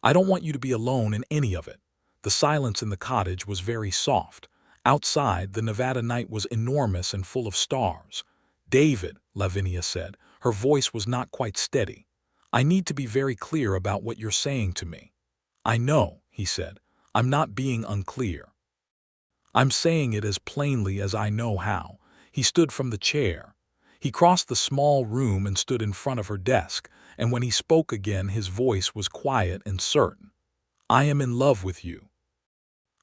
"I don't want you to be alone in any of it." The silence in the cottage was very soft. Outside, the Nevada night was enormous and full of stars. "David," Lavinia said, her voice was not quite steady, "I need to be very clear about what you're saying to me." "I know," he said. "I'm not being unclear. I'm saying it as plainly as I know how." He stood from the chair. He crossed the small room and stood in front of her desk, and when he spoke again his voice was quiet and certain. "I am in love with you.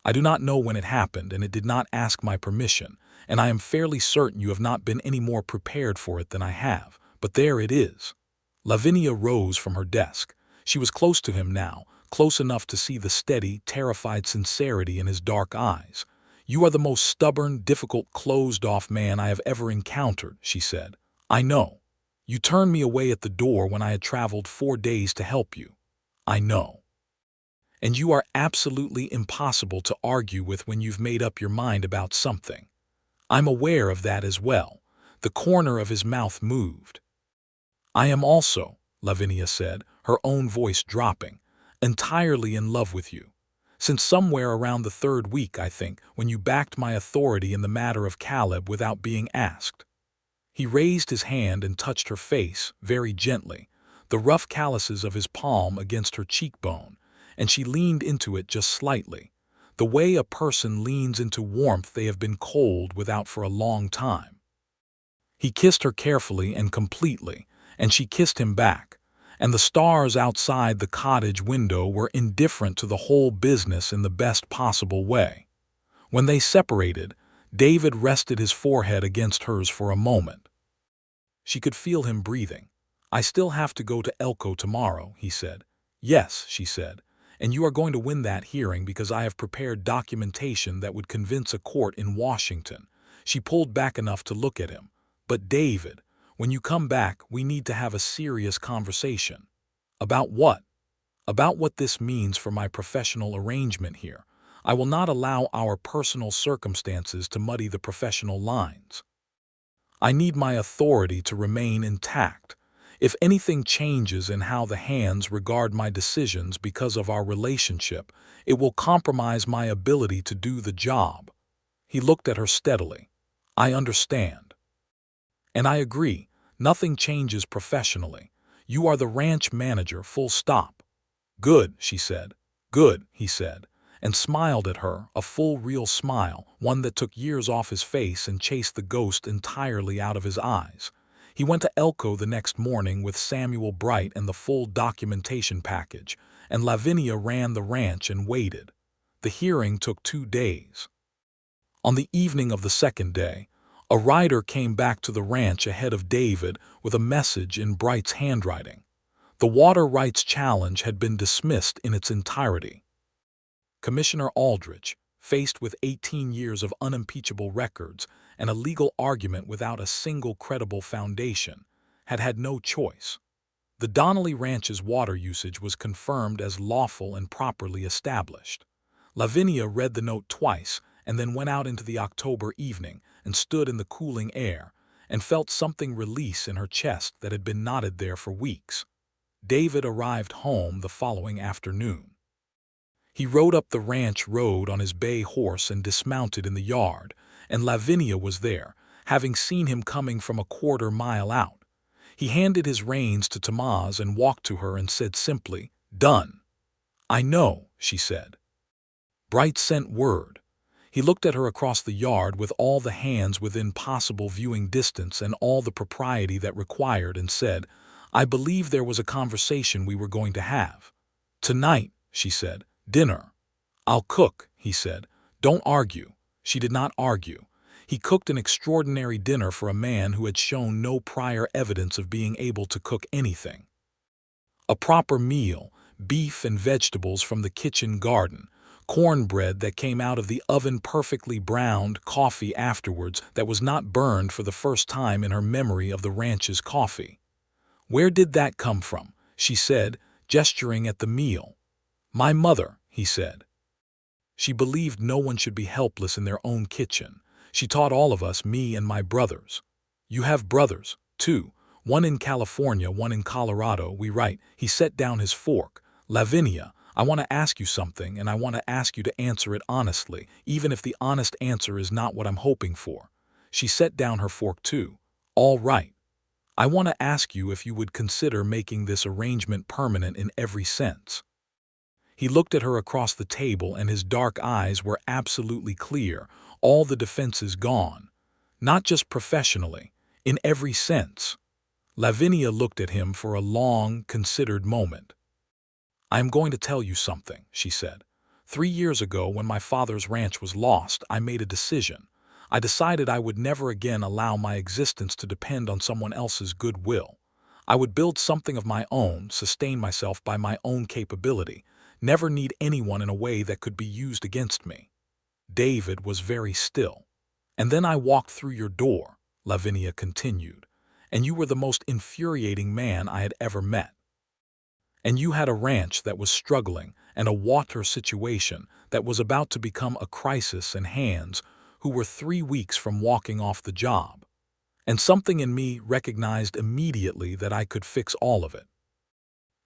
I do not know when it happened, and it did not ask my permission, and I am fairly certain you have not been any more prepared for it than I have, but there it is." Lavinia rose from her desk. She was close to him now, close enough to see the steady, terrified sincerity in his dark eyes. "You are the most stubborn, difficult, closed-off man I have ever encountered," she said. "I know. You turned me away at the door when I had traveled 4 days to help you. I know. And you are absolutely impossible to argue with when you've made up your mind about something. I'm aware of that as well." The corner of his mouth moved. "I am also," Lavinia said, her own voice dropping, "entirely in love with you. Since somewhere around the 3rd week, I think, when you backed my authority in the matter of Caleb without being asked." He raised his hand and touched her face, very gently, the rough calluses of his palm against her cheekbone, and she leaned into it just slightly, the way a person leans into warmth they have been cold without for a long time. He kissed her carefully and completely, and she kissed him back, and the stars outside the cottage window were indifferent to the whole business in the best possible way. When they separated, David rested his forehead against hers for a moment. She could feel him breathing. "I still have to go to Elko tomorrow," he said. "Yes," she said. "And you are going to win that hearing because I have prepared documentation that would convince a court in Washington." She pulled back enough to look at him. "But David, when you come back, we need to have a serious conversation." "About what?" "About what this means for my professional arrangement here. I will not allow our personal circumstances to muddy the professional lines. I need my authority to remain intact. If anything changes in how the hands regard my decisions because of our relationship, it will compromise my ability to do the job." He looked at her steadily. "I understand. And I agree, nothing changes professionally. You are the ranch manager, full stop." "Good," she said. "Good," he said, and smiled at her, a full, real smile, one that took years off his face and chased the ghost entirely out of his eyes. He went to Elko the next morning with Samuel Bright and the full documentation package, and Lavinia ran the ranch and waited. The hearing took 2 days. On the evening of the second day, a rider came back to the ranch ahead of David with a message in Bright's handwriting. The water rights challenge had been dismissed in its entirety. Commissioner Aldrich, faced with 18 years of unimpeachable records and a legal argument without a single credible foundation, had had no choice. The Donnelly Ranch's water usage was confirmed as lawful and properly established. Lavinia read the note twice and then went out into the October evening and stood in the cooling air and felt something release in her chest that had been knotted there for weeks. David arrived home the following afternoon. He rode up the ranch road on his bay horse and dismounted in the yard, and Lavinia was there, having seen him coming from a quarter-mile out. He handed his reins to Tamaz and walked to her and said simply, "Done." "I know," she said. Bright sent word. He looked at her across the yard with all the hands within possible viewing distance and all the propriety that required and said, "I believe there was a conversation we were going to have." "Tonight," she said. "Dinner." "I'll cook," he said. "Don't argue." She did not argue. He cooked an extraordinary dinner for a man who had shown no prior evidence of being able to cook anything. A proper meal, beef and vegetables from the kitchen garden, cornbread that came out of the oven perfectly browned, coffee afterwards that was not burned for the first time in her memory of the ranch's coffee. "Where did that come from?" she said, gesturing at the meal. "My mother," he said. She believed no one should be helpless in their own kitchen. She taught all of us, me and my brothers. "You have brothers, too. One in California, one in Colorado, we write." He set down his fork. "Lavinia, I want to ask you something, and I want to ask you to answer it honestly, even if the honest answer is not what I'm hoping for." She set down her fork too. "All right. I want to ask you if you would consider making this arrangement permanent in every sense." He looked at her across the table and his dark eyes were absolutely clear, all the defenses gone. "Not just professionally, in every sense." Lavinia looked at him for a long, considered moment. "I am going to tell you something," she said. 3 years ago, when my father's ranch was lost, I made a decision. I decided I would never again allow my existence to depend on someone else's goodwill. I would build something of my own, sustain myself by my own capability, never need anyone in a way that could be used against me. David was very still. "And then I walked through your door," Lavinia continued, "and you were the most infuriating man I had ever met. And you had a ranch that was struggling and a water situation that was about to become a crisis and hands who were 3 weeks from walking off the job. And something in me recognized immediately that I could fix all of it.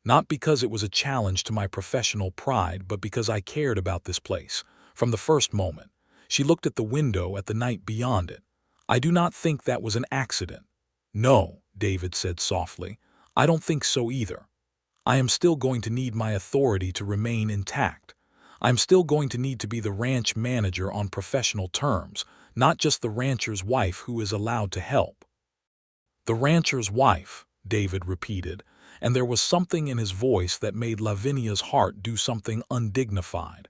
Not because it was a challenge to my professional pride, but because I cared about this place. From the first moment." She looked at the window at the night beyond it. "I do not think that was an accident." "No," David said softly. "I don't think so either. I am still going to need my authority to remain intact. I am still going to need to be the ranch manager on professional terms, not just the rancher's wife who is allowed to help." "The rancher's wife," David repeated, and there was something in his voice that made Lavinia's heart do something undignified.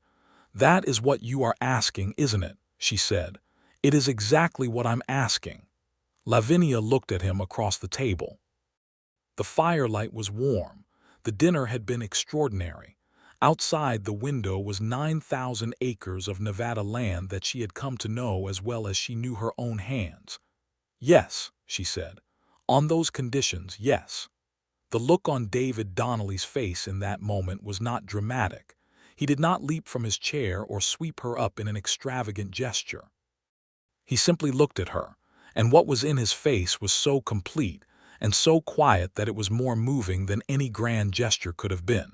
"That is what you are asking, isn't it?" she said. "It is exactly what I'm asking." Lavinia looked at him across the table. The firelight was warm. The dinner had been extraordinary. Outside the window was 9,000 acres of Nevada land that she had come to know as well as she knew her own hands. "Yes," she said. "On those conditions, yes." The look on David Donnelly's face in that moment was not dramatic. He did not leap from his chair or sweep her up in an extravagant gesture. He simply looked at her, and what was in his face was so complete, and so quiet that it was more moving than any grand gesture could have been.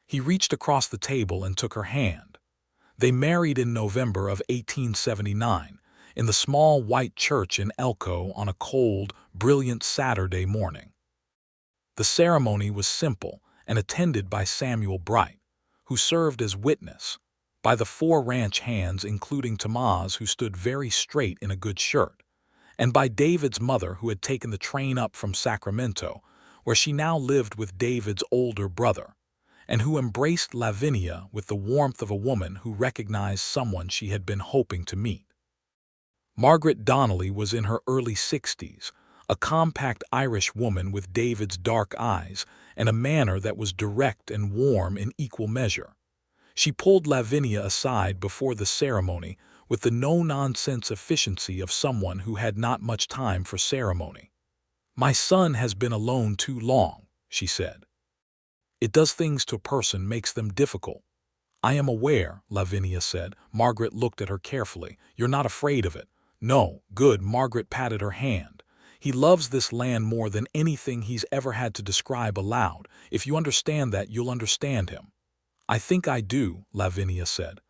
He reached across the table and took her hand. They married in November of 1879 in the small white church in Elko on a cold, brilliant Saturday morning. The ceremony was simple and attended by Samuel Bright, who served as witness, by the 4 ranch hands including Tamaz, who stood very straight in a good shirt, and by David's mother, who had taken the train up from Sacramento, where she now lived with David's older brother, and who embraced Lavinia with the warmth of a woman who recognized someone she had been hoping to meet. Margaret Donnelly was in her early 60s, a compact Irish woman with David's dark eyes and a manner that was direct and warm in equal measure. She pulled Lavinia aside before the ceremony with the no-nonsense efficiency of someone who had not much time for ceremony. "My son has been alone too long," she said. "It does things to a person, makes them difficult." "I am aware," Lavinia said. Margaret looked at her carefully. "You're not afraid of it?" "No." "Good." Margaret patted her hand. "He loves this land more than anything he's ever had to describe aloud. If you understand that, you'll understand him." "I think I do," Lavinia said.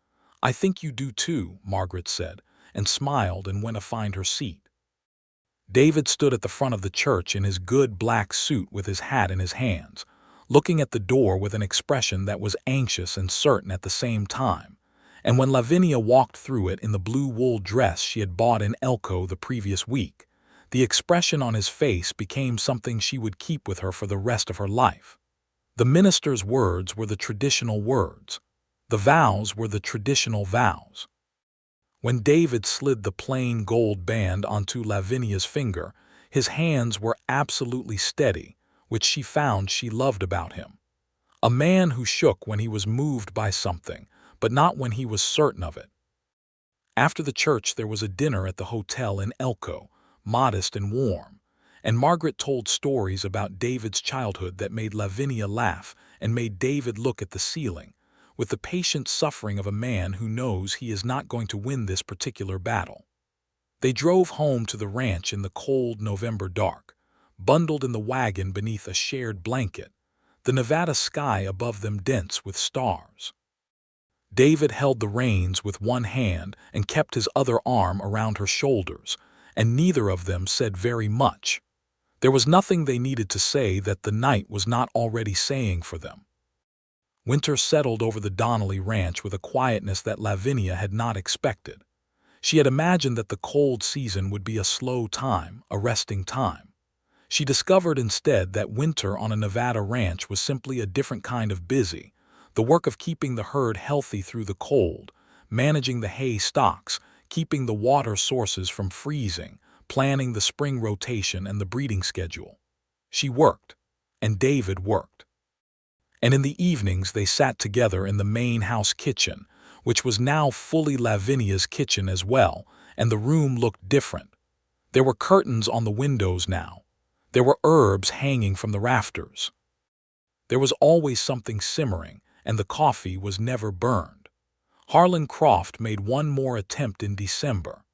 "I think you do too," Margaret said, and smiled and went to find her seat. David stood at the front of the church in his good black suit with his hat in his hands, looking at the door with an expression that was anxious and certain at the same time. And when Lavinia walked through it in the blue wool dress she had bought in Elko the previous week, the expression on his face became something she would keep with her for the rest of her life. The minister's words were the traditional words. The vows were the traditional vows. When David slid the plain gold band onto Lavinia's finger, his hands were absolutely steady, which she found she loved about him. A man who shook when he was moved by something, but not when he was certain of it. After the church there was a dinner at the hotel in Elko, modest and warm, and Margaret told stories about David's childhood that made Lavinia laugh and made David look at the ceiling, with the patient suffering of a man who knows he is not going to win this particular battle. They drove home to the ranch in the cold November dark, bundled in the wagon beneath a shared blanket, the Nevada sky above them dense with stars. David held the reins with one hand and kept his other arm around her shoulders, and neither of them said very much. There was nothing they needed to say that the night was not already saying for them. Winter settled over the Donnelly ranch with a quietness that Lavinia had not expected. She had imagined that the cold season would be a slow time, a resting time. She discovered instead that winter on a Nevada ranch was simply a different kind of busy, the work of keeping the herd healthy through the cold, managing the hay stocks, keeping the water sources from freezing, planning the spring rotation and the breeding schedule. She worked, and David worked. And in the evenings they sat together in the main house kitchen, which was now fully Lavinia's kitchen as well, and the room looked different. There were curtains on the windows now. There were herbs hanging from the rafters. There was always something simmering, and the coffee was never burned. Harlan Croft made one more attempt in December.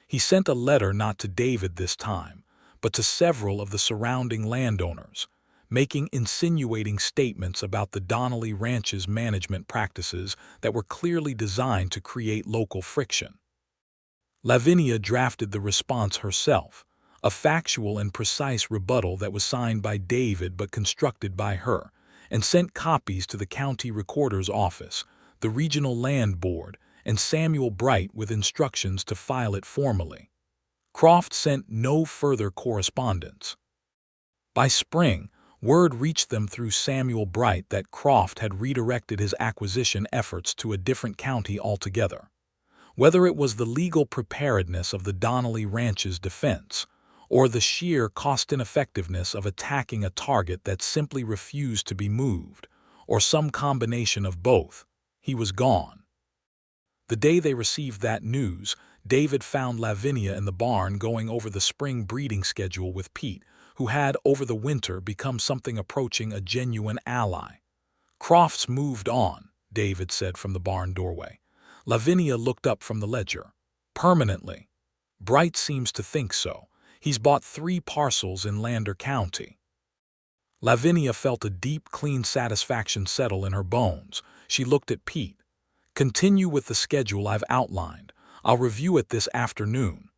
He sent a letter not to David this time, but to several of the surrounding landowners, making insinuating statements about the Donnelly Ranch's management practices that were clearly designed to create local friction. Lavinia drafted the response herself, a factual and precise rebuttal that was signed by David but constructed by her, and sent copies to the county recorder's office, the regional land board, and Samuel Bright with instructions to file it formally. Croft sent no further correspondence. By spring, word reached them through Samuel Bright that Croft had redirected his acquisition efforts to a different county altogether. Whether it was the legal preparedness of the Donnelly Ranch's defense, or the sheer cost-ineffectiveness of attacking a target that simply refused to be moved, or some combination of both, he was gone. The day they received that news, David found Lavinia in the barn going over the spring breeding schedule with Pete, who had, over the winter, become something approaching a genuine ally. "Crofts moved on," David said from the barn doorway. Lavinia looked up from the ledger. "Permanently." "Bright seems to think so. He's bought 3 parcels in Lander County. Lavinia felt a deep, clean satisfaction settle in her bones. She looked at Pete. Continue with the schedule I've outlined. I'll review it this afternoon.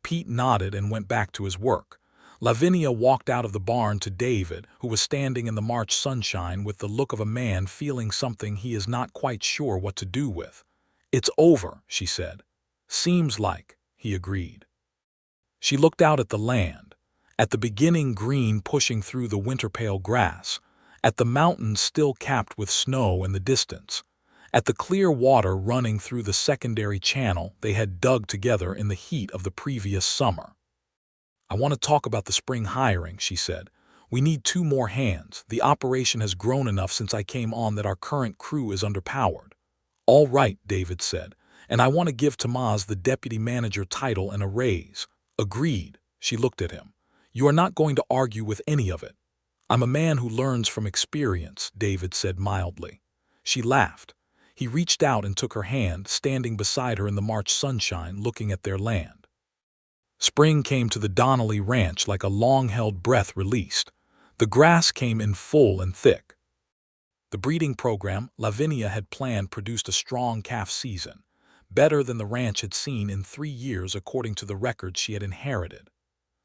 Pete nodded and went back to his work. Lavinia walked out of the barn to David, who was standing in the March sunshine with the look of a man feeling something he is not quite sure what to do with. "It's over," she said. "Seems like," he agreed. She looked out at the land, at the beginning green pushing through the winter-pale grass, at the mountains still capped with snow in the distance, at the clear water running through the secondary channel they had dug together in the heat of the previous summer. "I want to talk about the spring hiring," she said. "We need 2 more hands. The operation has grown enough since I came on that our current crew is underpowered." "All right," David said, "and I want to give Tamaz the deputy manager title and a raise." "Agreed." She looked at him. "You are not going to argue with any of it." "I'm a man who learns from experience," David said mildly. She laughed. He reached out and took her hand, standing beside her in the March sunshine, looking at their land. Spring came to the Donnelly ranch like a long-held breath released. The grass came in full and thick. The breeding program Lavinia had planned produced a strong calf season, better than the ranch had seen in 3 years according to the records she had inherited.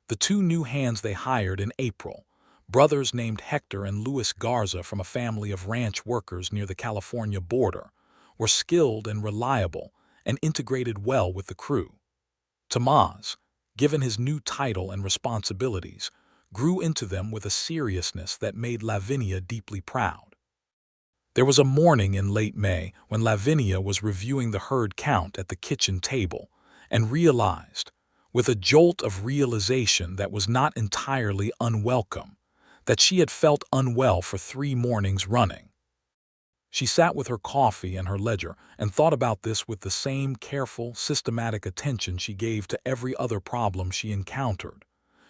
The 2 new hands they hired in April, brothers named Hector and Luis Garza from a family of ranch workers near the California border, were skilled and reliable and integrated well with the crew. Tamaz, given his new title and responsibilities, grew into them with a seriousness that made Lavinia deeply proud. There was a morning in late May when Lavinia was reviewing the herd count at the kitchen table and realized, with a jolt of realization that was not entirely unwelcome, that she had felt unwell for 3 mornings running. She sat with her coffee and her ledger and thought about this with the same careful, systematic attention she gave to every other problem she encountered.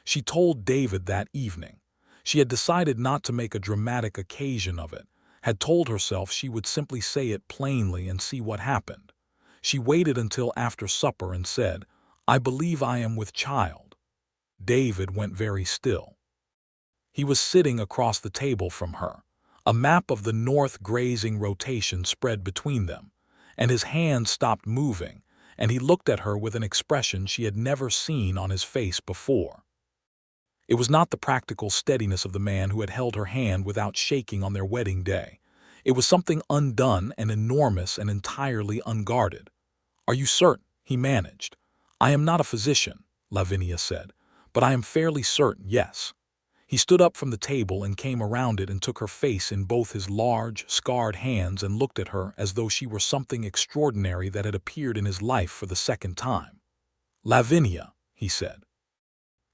She told David that evening. She had decided not to make a dramatic occasion of it, had told herself she would simply say it plainly and see what happened. She waited until after supper and said, "I believe I am with child." David went very still. He was sitting across the table from her, a map of the north grazing rotation spread between them, and his hand stopped moving, and he looked at her with an expression she had never seen on his face before. It was not the practical steadiness of the man who had held her hand without shaking on their wedding day. It was something undone and enormous and entirely unguarded. "Are you certain?" he managed. "I am not a physician," Lavinia said, "but I am fairly certain, yes." He stood up from the table and came around it and took her face in both his large, scarred hands and looked at her as though she were something extraordinary that had appeared in his life for the second time. "Lavinia," he said.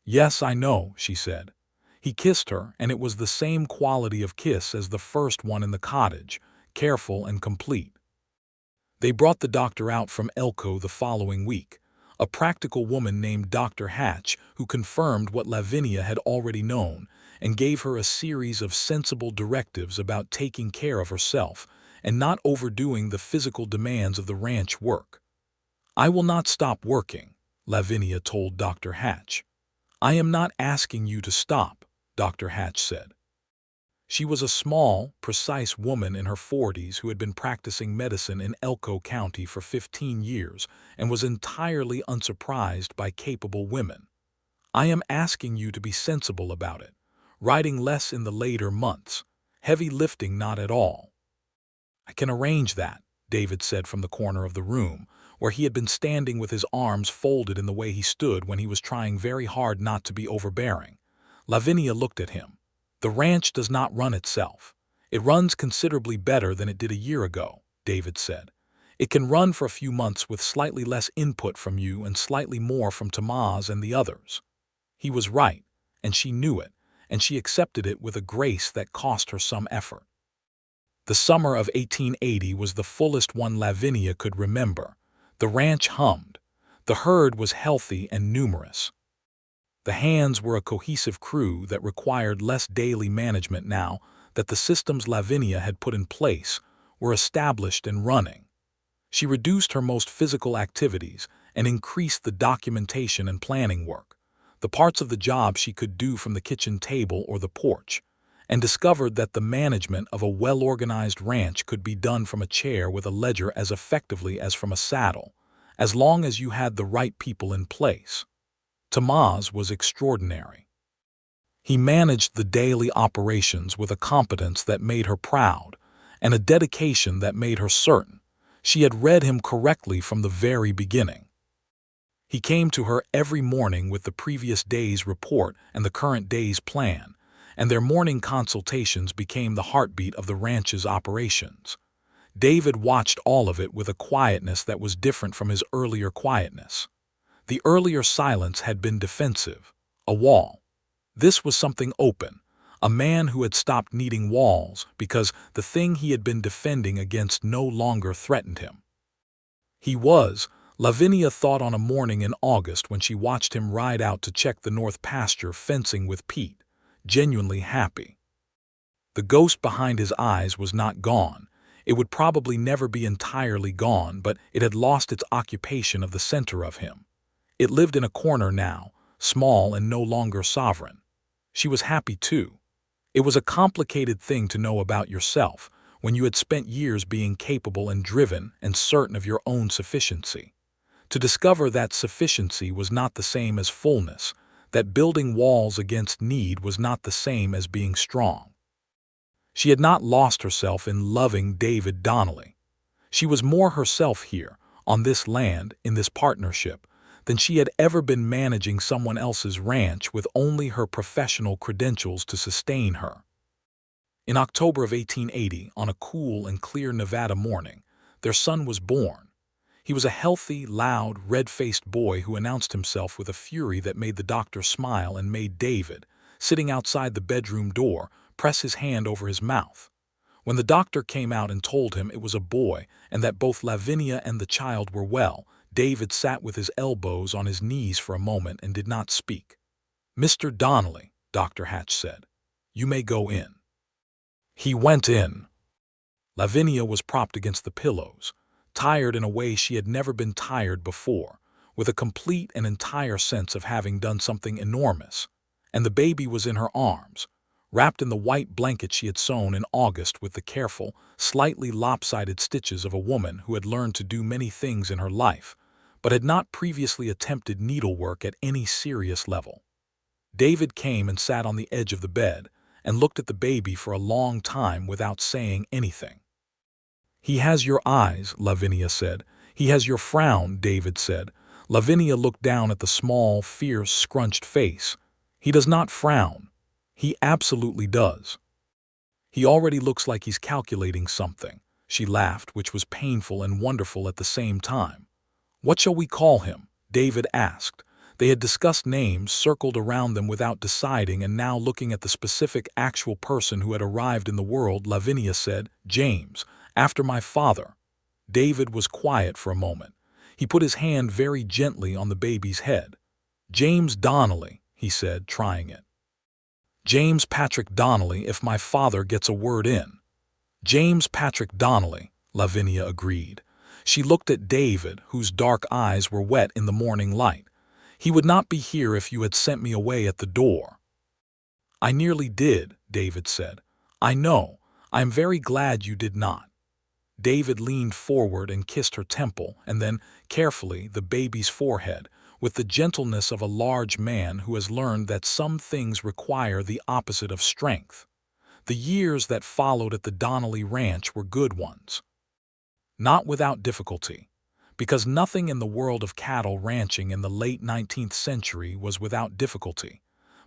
"Yes, I know," she said. He kissed her, and it was the same quality of kiss as the first one in the cottage, careful and complete. They brought the doctor out from Elko the following week, a practical woman named Dr. Hatch who confirmed what Lavinia had already known and gave her a series of sensible directives about taking care of herself and not overdoing the physical demands of the ranch work. "I will not stop working," Lavinia told Dr. Hatch. "I am not asking you to stop," Dr. Hatch said. She was a small, precise woman in her 40s who had been practicing medicine in Elko County for 15 years and was entirely unsurprised by capable women. "I am asking you to be sensible about it, riding less in the later months, heavy lifting not at all." "I can arrange that," David said from the corner of the room, where he had been standing with his arms folded in the way he stood when he was trying very hard not to be overbearing. Lavinia looked at him. "The ranch does not run itself. It runs considerably better than it did a year ago," David said. "It can run for a few months with slightly less input from you and slightly more from Tamaz and the others." He was right, and she knew it, and she accepted it with a grace that cost her some effort. The summer of 1880 was the fullest one Lavinia could remember. The ranch hummed. The herd was healthy and numerous. The hands were a cohesive crew that required less daily management now that the systems Lavinia had put in place were established and running. She reduced her most physical activities and increased the documentation and planning work. the parts of the job she could do from the kitchen table or the porch, and discovered that the management of a well-organized ranch could be done from a chair with a ledger as effectively as from a saddle, as long as you had the right people in place. Tamaz was extraordinary. He managed the daily operations with a competence that made her proud, and a dedication that made her certain she had read him correctly from the very beginning. He came to her every morning with the previous day's report and the current day's plan, and their morning consultations became the heartbeat of the ranch's operations. David watched all of it with a quietness that was different from his earlier quietness. The earlier silence had been defensive, a wall. This was something open, a man who had stopped needing walls because the thing he had been defending against no longer threatened him. He was, Lavinia thought on a morning in August when she watched him ride out to check the north pasture fencing with Pete, genuinely happy. The ghost behind his eyes was not gone. It would probably never be entirely gone, but it had lost its occupation of the center of him. It lived in a corner now, small and no longer sovereign. She was happy too. It was a complicated thing to know about yourself when you had spent years being capable and driven and certain of your own sufficiency. To discover that sufficiency was not the same as fullness, that building walls against need was not the same as being strong. She had not lost herself in loving David Donnelly. She was more herself here, on this land, in this partnership, than she had ever been managing someone else's ranch with only her professional credentials to sustain her. In October of 1880, on a cool and clear Nevada morning, their son was born. He was a healthy, loud, red-faced boy who announced himself with a fury that made the doctor smile and made David, sitting outside the bedroom door, press his hand over his mouth. When the doctor came out and told him it was a boy and that both Lavinia and the child were well, David sat with his elbows on his knees for a moment and did not speak. "Mr. Donnelly," Dr. Hatch said, "you may go in." He went in. Lavinia was propped against the pillows, tired in a way she had never been tired before, with a complete and entire sense of having done something enormous, and the baby was in her arms, wrapped in the white blanket she had sewn in August with the careful, slightly lopsided stitches of a woman who had learned to do many things in her life, but had not previously attempted needlework at any serious level. David came and sat on the edge of the bed and looked at the baby for a long time without saying anything. "He has your eyes," Lavinia said. "He has your frown," David said. Lavinia looked down at the small, fierce, scrunched face. "He does not frown. He absolutely does. He already looks like he's calculating something." She laughed, which was painful and wonderful at the same time. "What shall we call him?" David asked. They had discussed names, circled around them without deciding, and now looking at the specific actual person who had arrived in the world, Lavinia said, "James, after my father." David was quiet for a moment. He put his hand very gently on the baby's head. "James Donnelly," he said, trying it. "James Patrick Donnelly if my father gets a word in." "James Patrick Donnelly," Lavinia agreed. She looked at David, whose dark eyes were wet in the morning light. "He would not be here if you had sent me away at the door." "I nearly did," David said. "I know. I am very glad you did not." David leaned forward and kissed her temple, and then, carefully, the baby's forehead, with the gentleness of a large man who has learned that some things require the opposite of strength. The years that followed at the Donnelly Ranch were good ones. Not without difficulty, because nothing in the world of cattle ranching in the late 19th century was without difficulty,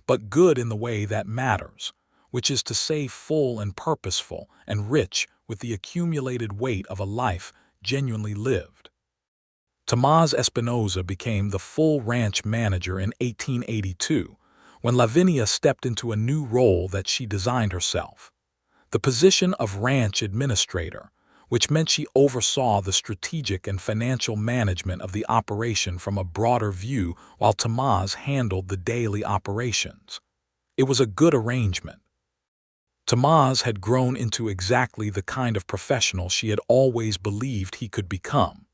but good in the way that matters, which is to say full and purposeful and rich with the accumulated weight of a life genuinely lived. Tamaz Espinoza became the full ranch manager in 1882, when Lavinia stepped into a new role that she designed herself, the position of ranch administrator, which meant she oversaw the strategic and financial management of the operation from a broader view while Tamaz handled the daily operations. It was a good arrangement. Tamaz had grown into exactly the kind of professional she had always believed he could become,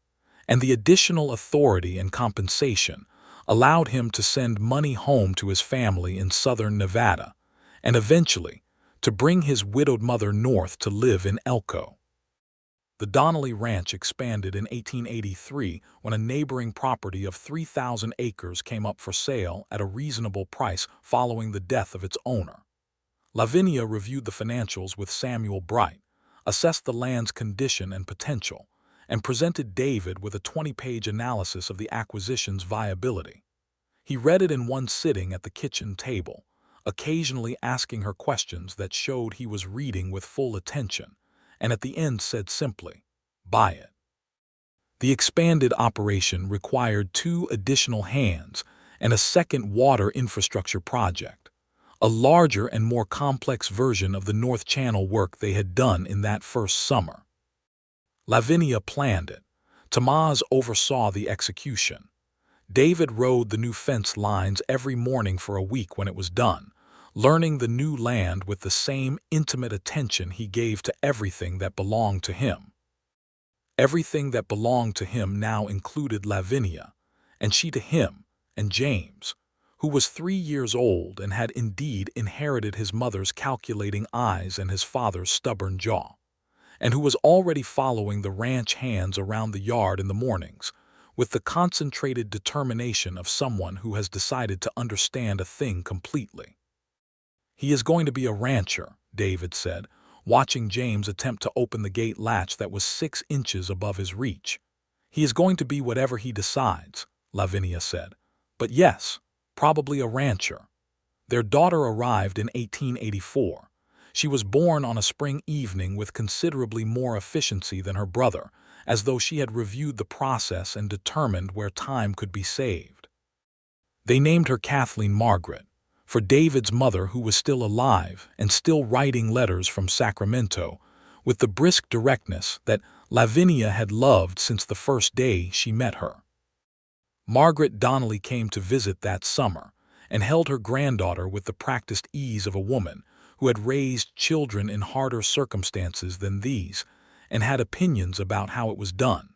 and the additional authority and compensation, allowed him to send money home to his family in southern Nevada, and eventually to bring his widowed mother north to live in Elko. The Donnelly Ranch expanded in 1883 when a neighboring property of 3,000 acres came up for sale at a reasonable price following the death of its owner. Lavinia reviewed the financials with Samuel Bright, assessed the land's condition and potential, and presented David with a 20-page analysis of the acquisition's viability. He read it in one sitting at the kitchen table, occasionally asking her questions that showed he was reading with full attention, and at the end said simply, "Buy it." The expanded operation required 2 additional hands and a second water infrastructure project, a larger and more complex version of the North Channel work they had done in that first summer. Lavinia planned it. Tamaz oversaw the execution. David rode the new fence lines every morning for a week when it was done, learning the new land with the same intimate attention he gave to everything that belonged to him. Everything that belonged to him now included Lavinia, and she to him, and James, who was 3 years old and had indeed inherited his mother's calculating eyes and his father's stubborn jaw, and who was already following the ranch hands around the yard in the mornings, with the concentrated determination of someone who has decided to understand a thing completely. "He is going to be a rancher," David said, watching James attempt to open the gate latch that was 6 inches above his reach. "He is going to be whatever he decides," Lavinia said. "But yes, probably a rancher." Their daughter arrived in 1884. She was born on a spring evening with considerably more efficiency than her brother, as though she had reviewed the process and determined where time could be saved. They named her Kathleen Margaret, for David's mother, who was still alive and still writing letters from Sacramento, with the brisk directness that Lavinia had loved since the first day she met her. Margaret Donnelly came to visit that summer and held her granddaughter with the practiced ease of a woman who had raised children in harder circumstances than these and had opinions about how it was done.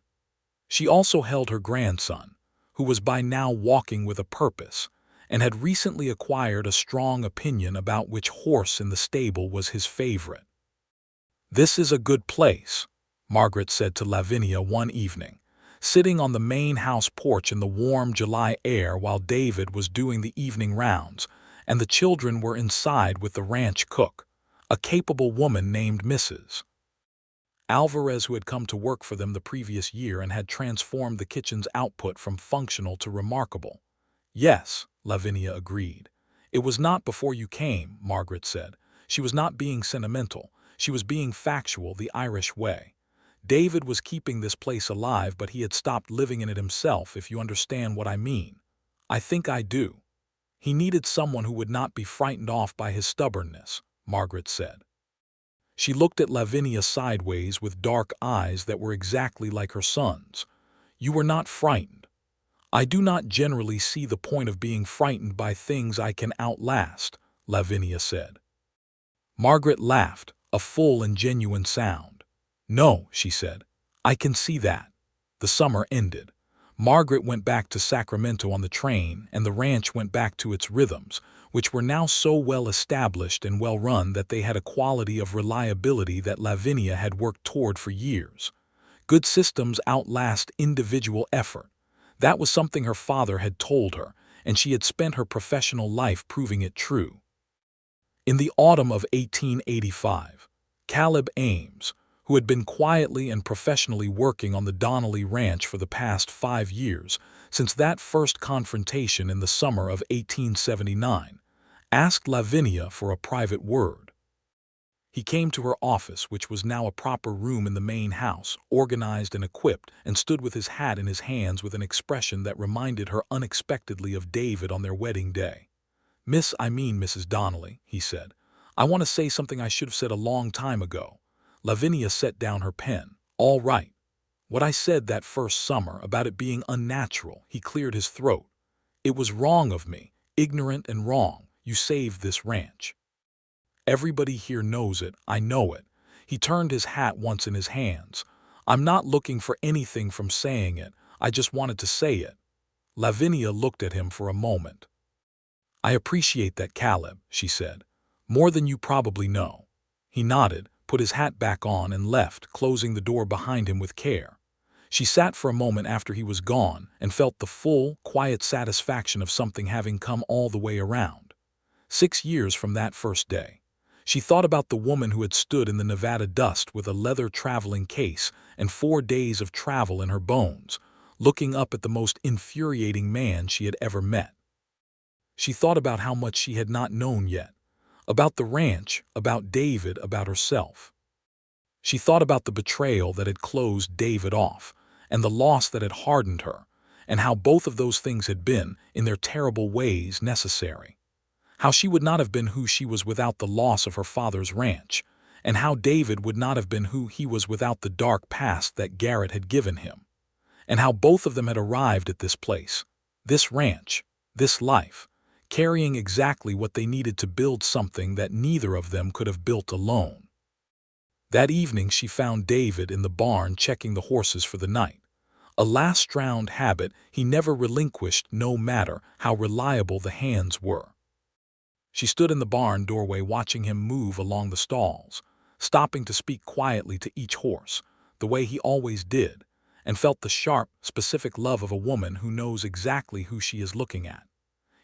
She also held her grandson, who was by now walking with a purpose and had recently acquired a strong opinion about which horse in the stable was his favorite. "This is a good place," Margaret said to Lavinia one evening, sitting on the main house porch in the warm July air while David was doing the evening rounds, and the children were inside with the ranch cook, a capable woman named Mrs. Alvarez, who had come to work for them the previous year and had transformed the kitchen's output from functional to remarkable. "Yes," Lavinia agreed. "It was not before you came," Margaret said. She was not being sentimental. She was being factual, the Irish way. David was keeping this place alive, but he had stopped living in it himself, if you understand what I mean. "I think I do." "He needed someone who would not be frightened off by his stubbornness," Margaret said. She looked at Lavinia sideways with dark eyes that were exactly like her son's. "You were not frightened." "I do not generally see the point of being frightened by things I can outlast," Lavinia said. Margaret laughed, a full and genuine sound. "No," she said, "I can see that." The summer ended. Margaret went back to Sacramento on the train, and the ranch went back to its rhythms, which were now so well established and well run that they had a quality of reliability that Lavinia had worked toward for years. Good systems outlast individual effort. That was something her father had told her, and she had spent her professional life proving it true. In the autumn of 1885, Caleb Ames, who had been quietly and professionally working on the Donnelly Ranch for the past 5 years, since that first confrontation in the summer of 1879, asked Lavinia for a private word. He came to her office, which was now a proper room in the main house, organized and equipped, and stood with his hat in his hands with an expression that reminded her unexpectedly of David on their wedding day. Mrs. Donnelly," he said, "I want to say something I should have said a long time ago." Lavinia set down her pen. "All right. What I said that first summer about it being unnatural," he cleared his throat. "It was wrong of me, ignorant and wrong. You saved this ranch. Everybody here knows it, I know it." He turned his hat once in his hands. "I'm not looking for anything from saying it, I just wanted to say it. Lavinia looked at him for a moment. "I appreciate that, Caleb," she said. "More than you probably know." He nodded, put his hat back on and left, closing the door behind him with care. She sat for a moment after he was gone and felt the full, quiet satisfaction of something having come all the way around. 6 years from that first day. She thought about the woman who had stood in the Nevada dust with a leather traveling case and 4 days of travel in her bones, looking up at the most infuriating man she had ever met. She thought about how much she had not known yet, about the ranch, about David, about herself. She thought about the betrayal that had closed David off, and the loss that had hardened her, and how both of those things had been, in their terrible ways, necessary. How she would not have been who she was without the loss of her father's ranch, and how David would not have been who he was without the dark past that Garrett had given him, and how both of them had arrived at this place, this ranch, this life, carrying exactly what they needed to build something that neither of them could have built alone. That evening she found David in the barn checking the horses for the night, a last-round habit he never relinquished no matter how reliable the hands were. She stood in the barn doorway watching him move along the stalls, stopping to speak quietly to each horse, the way he always did, and felt the sharp, specific love of a woman who knows exactly who she is looking at.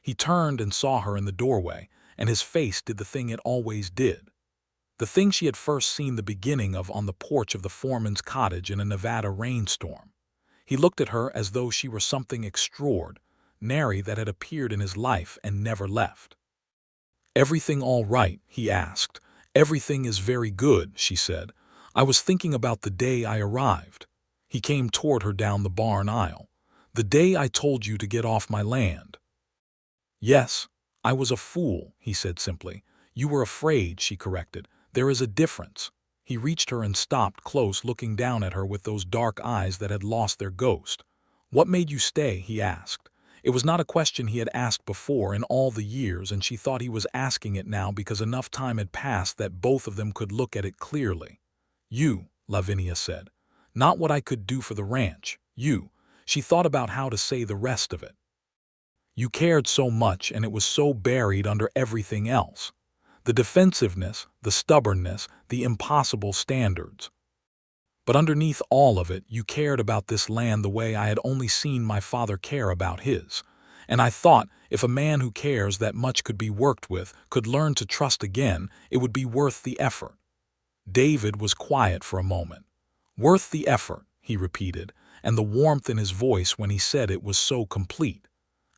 He turned and saw her in the doorway, and his face did the thing it always did. The thing she had first seen the beginning of on the porch of the foreman's cottage in a Nevada rainstorm. He looked at her as though she were something extraordinary that had appeared in his life and never left. "Everything all right?" he asked. "Everything is very good," she said. "I was thinking about the day I arrived." He came toward her down the barn aisle. "The day I told you to get off my land." "Yes, I was a fool," he said simply. "You were afraid," she corrected. "There is a difference." He reached her and stopped close, looking down at her with those dark eyes that had lost their ghost. "What made you stay?" he asked. It was not a question he had asked before in all the years, and she thought he was asking it now because enough time had passed that both of them could look at it clearly. "You," Lavinia said. "Not what I could do for the ranch. You." She thought about how to say the rest of it. "You cared so much, and it was so buried under everything else. The defensiveness, the stubbornness, the impossible standards. But underneath all of it, you cared about this land the way I had only seen my father care about his. And I thought, if a man who cares that much could be worked with, could learn to trust again, it would be worth the effort." David was quiet for a moment. "Worth the effort," he repeated, and the warmth in his voice when he said it was so complete.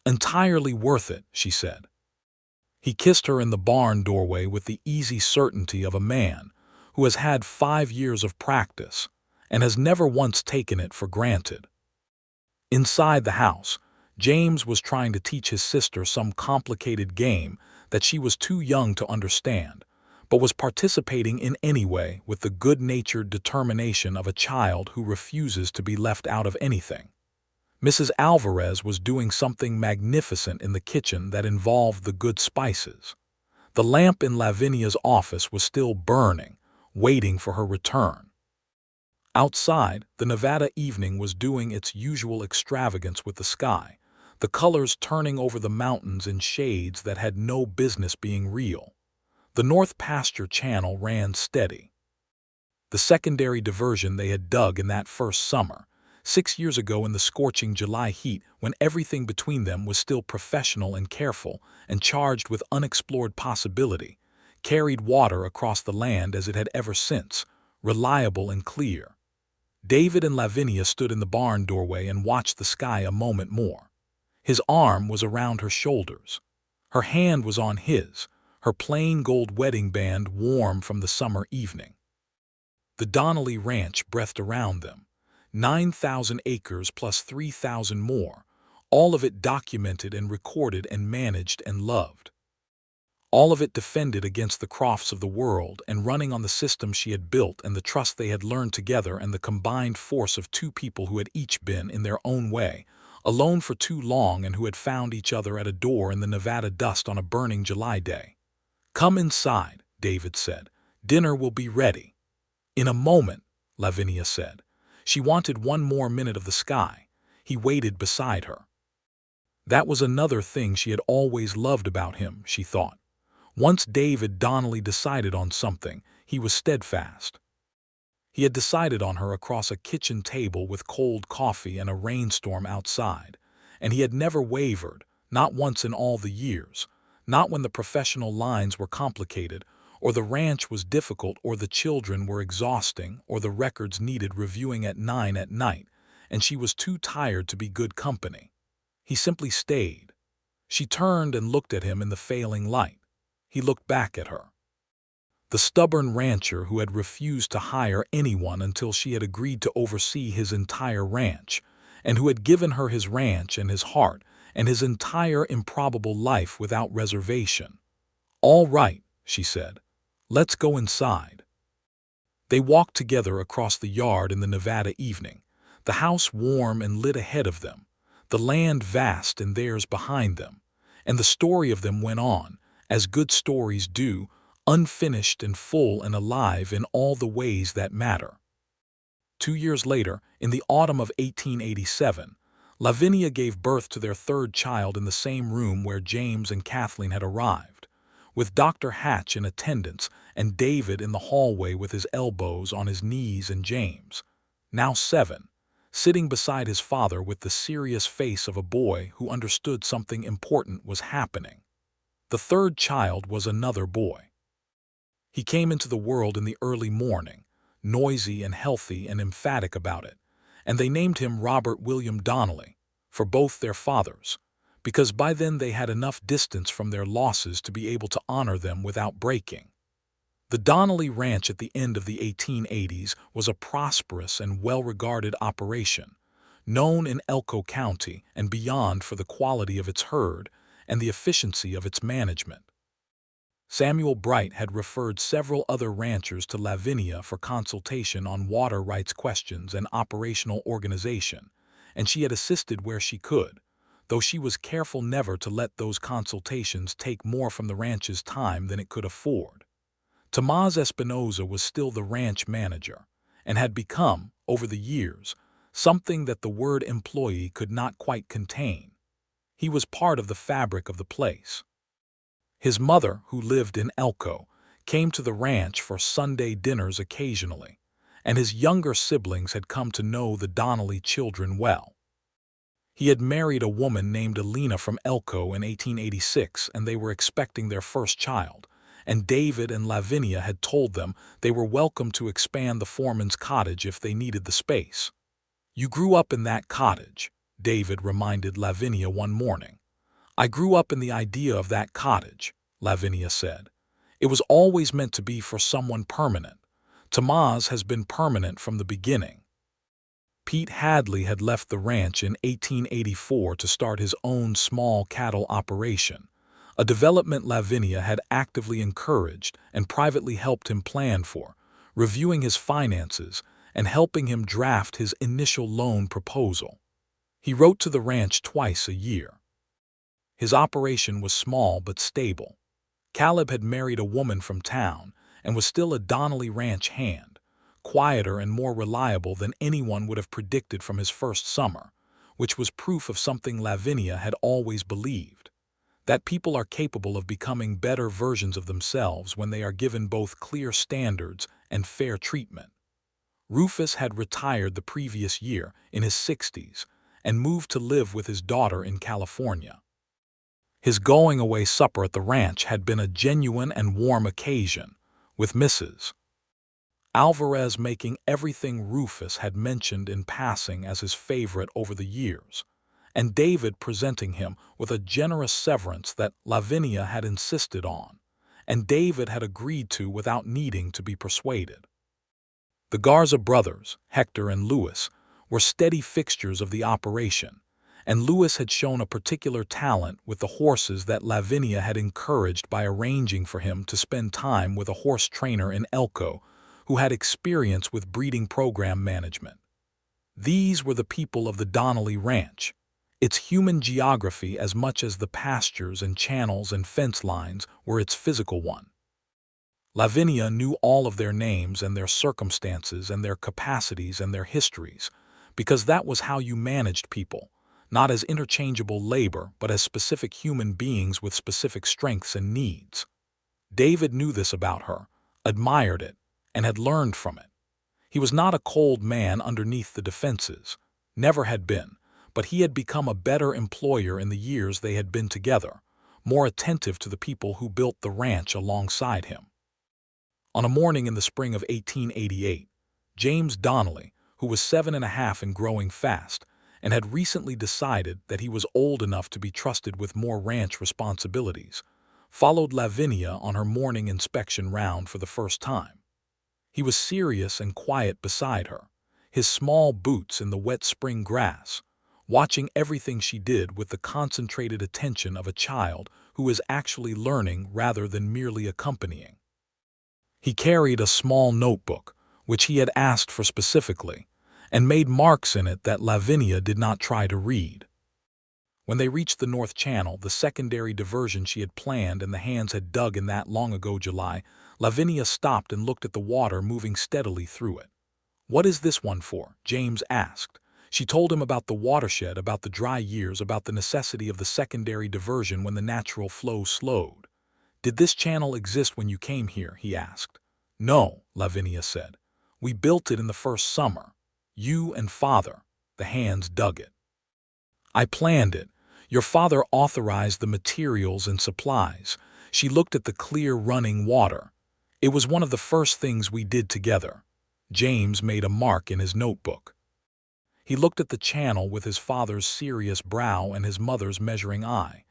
"Entirely worth it," she said. He kissed her in the barn doorway with the easy certainty of a man who has had 5 years of practice and has never once taken it for granted. Inside the house, James was trying to teach his sister some complicated game that she was too young to understand, but was participating in anyway with the good-natured determination of a child who refuses to be left out of anything. Mrs. Alvarez was doing something magnificent in the kitchen that involved the good spices. The lamp in Lavinia's office was still burning, waiting for her return. Outside, the Nevada evening was doing its usual extravagance with the sky, the colors turning over the mountains in shades that had no business being real. The North Pasture Channel ran steady. The secondary diversion they had dug in that first summer, 6 years ago in the scorching July heat when everything between them was still professional and careful and charged with unexplored possibility, carried water across the land as it had ever since, reliable and clear. David and Lavinia stood in the barn doorway and watched the sky a moment more. His arm was around her shoulders. Her hand was on his, her plain gold wedding band warm from the summer evening. The Donnelly ranch breathed around them. 9,000 acres plus 3,000 more, all of it documented and recorded and managed and loved. All of it defended against the Crofts of the world and running on the system she had built and the trust they had learned together and the combined force of 2 people who had each been, in their own way, alone for too long and who had found each other at a door in the Nevada dust on a burning July day. "Come inside," David said. "Dinner will be ready." "In a moment," Lavinia said. She wanted one more minute of the sky. He waited beside her. That was another thing she had always loved about him, she thought. Once David Donnelly decided on something, he was steadfast. He had decided on her across a kitchen table with cold coffee and a rainstorm outside, and he had never wavered, not once in all the years, not when the professional lines were complicated, or the ranch was difficult, or the children were exhausting, or the records needed reviewing at 9 at night, and she was too tired to be good company. He simply stayed. She turned and looked at him in the failing light. He looked back at her. The stubborn rancher who had refused to hire anyone until she had agreed to oversee his entire ranch, and who had given her his ranch and his heart and his entire improbable life without reservation. "All right," she said. "Let's go inside." They walked together across the yard in the Nevada evening, the house warm and lit ahead of them, the land vast and theirs behind them, and the story of them went on, as good stories do, unfinished and full and alive in all the ways that matter. 2 years later, in the autumn of 1887, Lavinia gave birth to their third child in the same room where James and Kathleen had arrived, with Dr. Hatch in attendance and David in the hallway with his elbows on his knees, and James, now 7, sitting beside his father with the serious face of a boy who understood something important was happening. The third child was another boy. He came into the world in the early morning, noisy and healthy and emphatic about it, and they named him Robert William Donnelly, for both their fathers, because by then they had enough distance from their losses to be able to honor them without breaking. The Donnelly Ranch at the end of the 1880s was a prosperous and well-regarded operation, known in Elko County and beyond for the quality of its herd and the efficiency of its management. Samuel Bright had referred several other ranchers to Lavinia for consultation on water rights questions and operational organization, and she had assisted where she could, though she was careful never to let those consultations take more from the ranch's time than it could afford. Tomás Espinosa was still the ranch manager, and had become, over the years, something that the word employee could not quite contain. He was part of the fabric of the place. His mother, who lived in Elko, came to the ranch for Sunday dinners occasionally, and his younger siblings had come to know the Donnelly children well. He had married a woman named Alina from Elko in 1886, and they were expecting their first child, and David and Lavinia had told them they were welcome to expand the foreman's cottage if they needed the space. "You grew up in that cottage," David reminded Lavinia one morning. "I grew up in the idea of that cottage," Lavinia said. "It was always meant to be for someone permanent. Tomás has been permanent from the beginning." Pete Hadley had left the ranch in 1884 to start his own small cattle operation, a development Lavinia had actively encouraged and privately helped him plan for, reviewing his finances and helping him draft his initial loan proposal. He wrote to the ranch twice a year. His operation was small but stable. Caleb had married a woman from town and was still a Donnelly Ranch hand, quieter and more reliable than anyone would have predicted from his first summer, which was proof of something Lavinia had always believed, that people are capable of becoming better versions of themselves when they are given both clear standards and fair treatment. Rufus had retired the previous year in his 60s and moved to live with his daughter in California. His going-away supper at the ranch had been a genuine and warm occasion, with Mrs. Alvarez making everything Rufus had mentioned in passing as his favorite over the years, and David presenting him with a generous severance that Lavinia had insisted on, and David had agreed to without needing to be persuaded. The Garza brothers, Hector and Louis, were steady fixtures of the operation, and Louis had shown a particular talent with the horses that Lavinia had encouraged by arranging for him to spend time with a horse trainer in Elko who had experience with breeding program management. These were the people of the Donnelly Ranch, its human geography as much as the pastures and channels and fence lines were its physical one. Lavinia knew all of their names and their circumstances and their capacities and their histories, because that was how you managed people, not as interchangeable labor, but as specific human beings with specific strengths and needs. David knew this about her, admired it, and had learned from it. He was not a cold man underneath the defenses, never had been, but he had become a better employer in the years they had been together, more attentive to the people who built the ranch alongside him. On a morning in the spring of 1888, James Donnelly, who was 7.5 and growing fast, and had recently decided that he was old enough to be trusted with more ranch responsibilities, followed Lavinia on her morning inspection round for the first time. He was serious and quiet beside her, his small boots in the wet spring grass, watching everything she did with the concentrated attention of a child who is actually learning rather than merely accompanying. He carried a small notebook, which he had asked for specifically, and made marks in it that Lavinia did not try to read. When they reached the North Channel, the secondary diversion she had planned and the hands had dug in that long ago July, Lavinia stopped and looked at the water moving steadily through it. "What is this one for?" James asked. She told him about the watershed, about the dry years, about the necessity of the secondary diversion when the natural flow slowed. "Did this channel exist when you came here?" he asked. "No," Lavinia said. "We built it in the first summer. You and Father." The hands dug it. "I planned it. Your father authorized the materials and supplies." She looked at the clear running water. "It was one of the first things we did together." James made a mark in his notebook. He looked at the channel with his father's serious brow and his mother's measuring eye.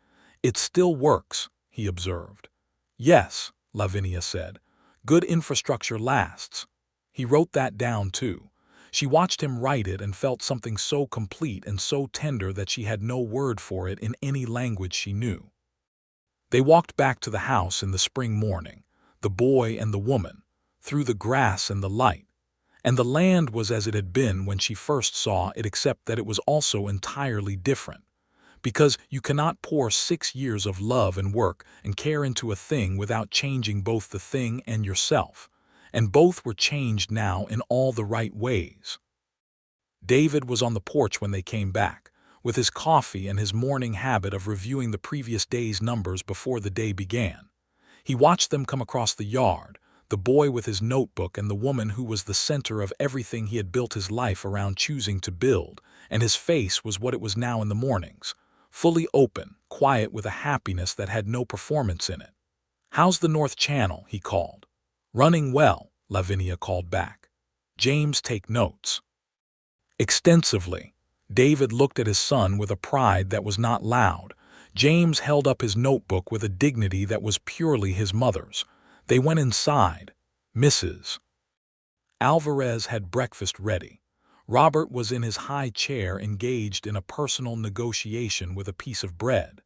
"It still works," he observed. "Yes," Lavinia said. "Good infrastructure lasts." He wrote that down too. She watched him write it and felt something so complete and so tender that she had no word for it in any language she knew. They walked back to the house in the spring morning, the boy and the woman, through the grass and the light. And the land was as it had been when she first saw it, except that it was also entirely different. Because you cannot pour 6 years of love and work and care into a thing without changing both the thing and yourself. And both were changed now in all the right ways. David was on the porch when they came back, with his coffee and his morning habit of reviewing the previous day's numbers before the day began. He watched them come across the yard, the boy with his notebook and the woman who was the center of everything he had built his life around choosing to build, and his face was what it was now in the mornings, fully open, quiet with a happiness that had no performance in it. "How's the North Channel?" he called. "Running well," Lavinia called back. "James take notes." "Extensively." David looked at his son with a pride that was not loud. James held up his notebook with a dignity that was purely his mother's. They went inside. Mrs. Alvarez had breakfast ready. Robert was in his high chair engaged in a personal negotiation with a piece of bread.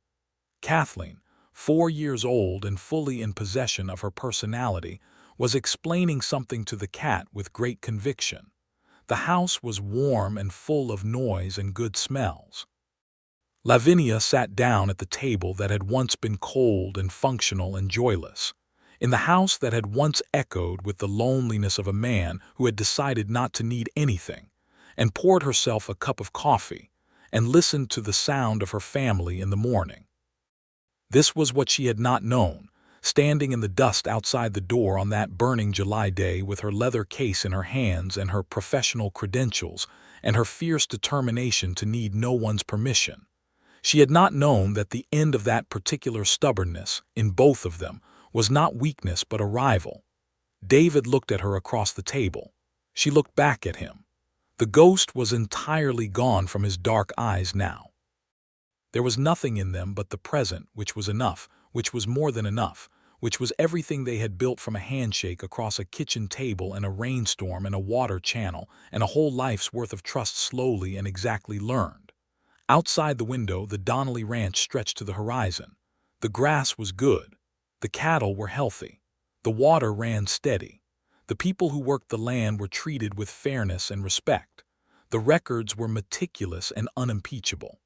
Kathleen, 4 years old and fully in possession of her personality, was explaining something to the cat with great conviction. The house was warm and full of noise and good smells. Lavinia sat down at the table that had once been cold and functional and joyless, in the house that had once echoed with the loneliness of a man who had decided not to need anything, and poured herself a cup of coffee, and listened to the sound of her family in the morning. This was what she had not known, standing in the dust outside the door on that burning July day with her leather case in her hands and her professional credentials and her fierce determination to need no one's permission. She had not known that the end of that particular stubbornness, in both of them, was not weakness but arrival. David looked at her across the table. She looked back at him. The ghost was entirely gone from his dark eyes now. There was nothing in them but the present, which was enough, which was more than enough, which was everything they had built from a handshake across a kitchen table and a rainstorm and a water channel and a whole life's worth of trust slowly and exactly learned. Outside the window, the Donnelly ranch stretched to the horizon. The grass was good. The cattle were healthy. The water ran steady. The people who worked the land were treated with fairness and respect. The records were meticulous and unimpeachable.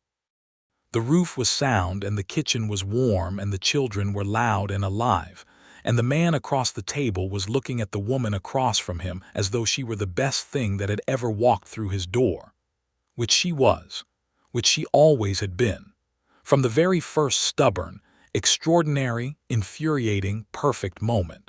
The roof was sound, and the kitchen was warm, and the children were loud and alive, and the man across the table was looking at the woman across from him as though she were the best thing that had ever walked through his door. Which she was. which she always had been. From the very first stubborn, extraordinary, infuriating, perfect moment.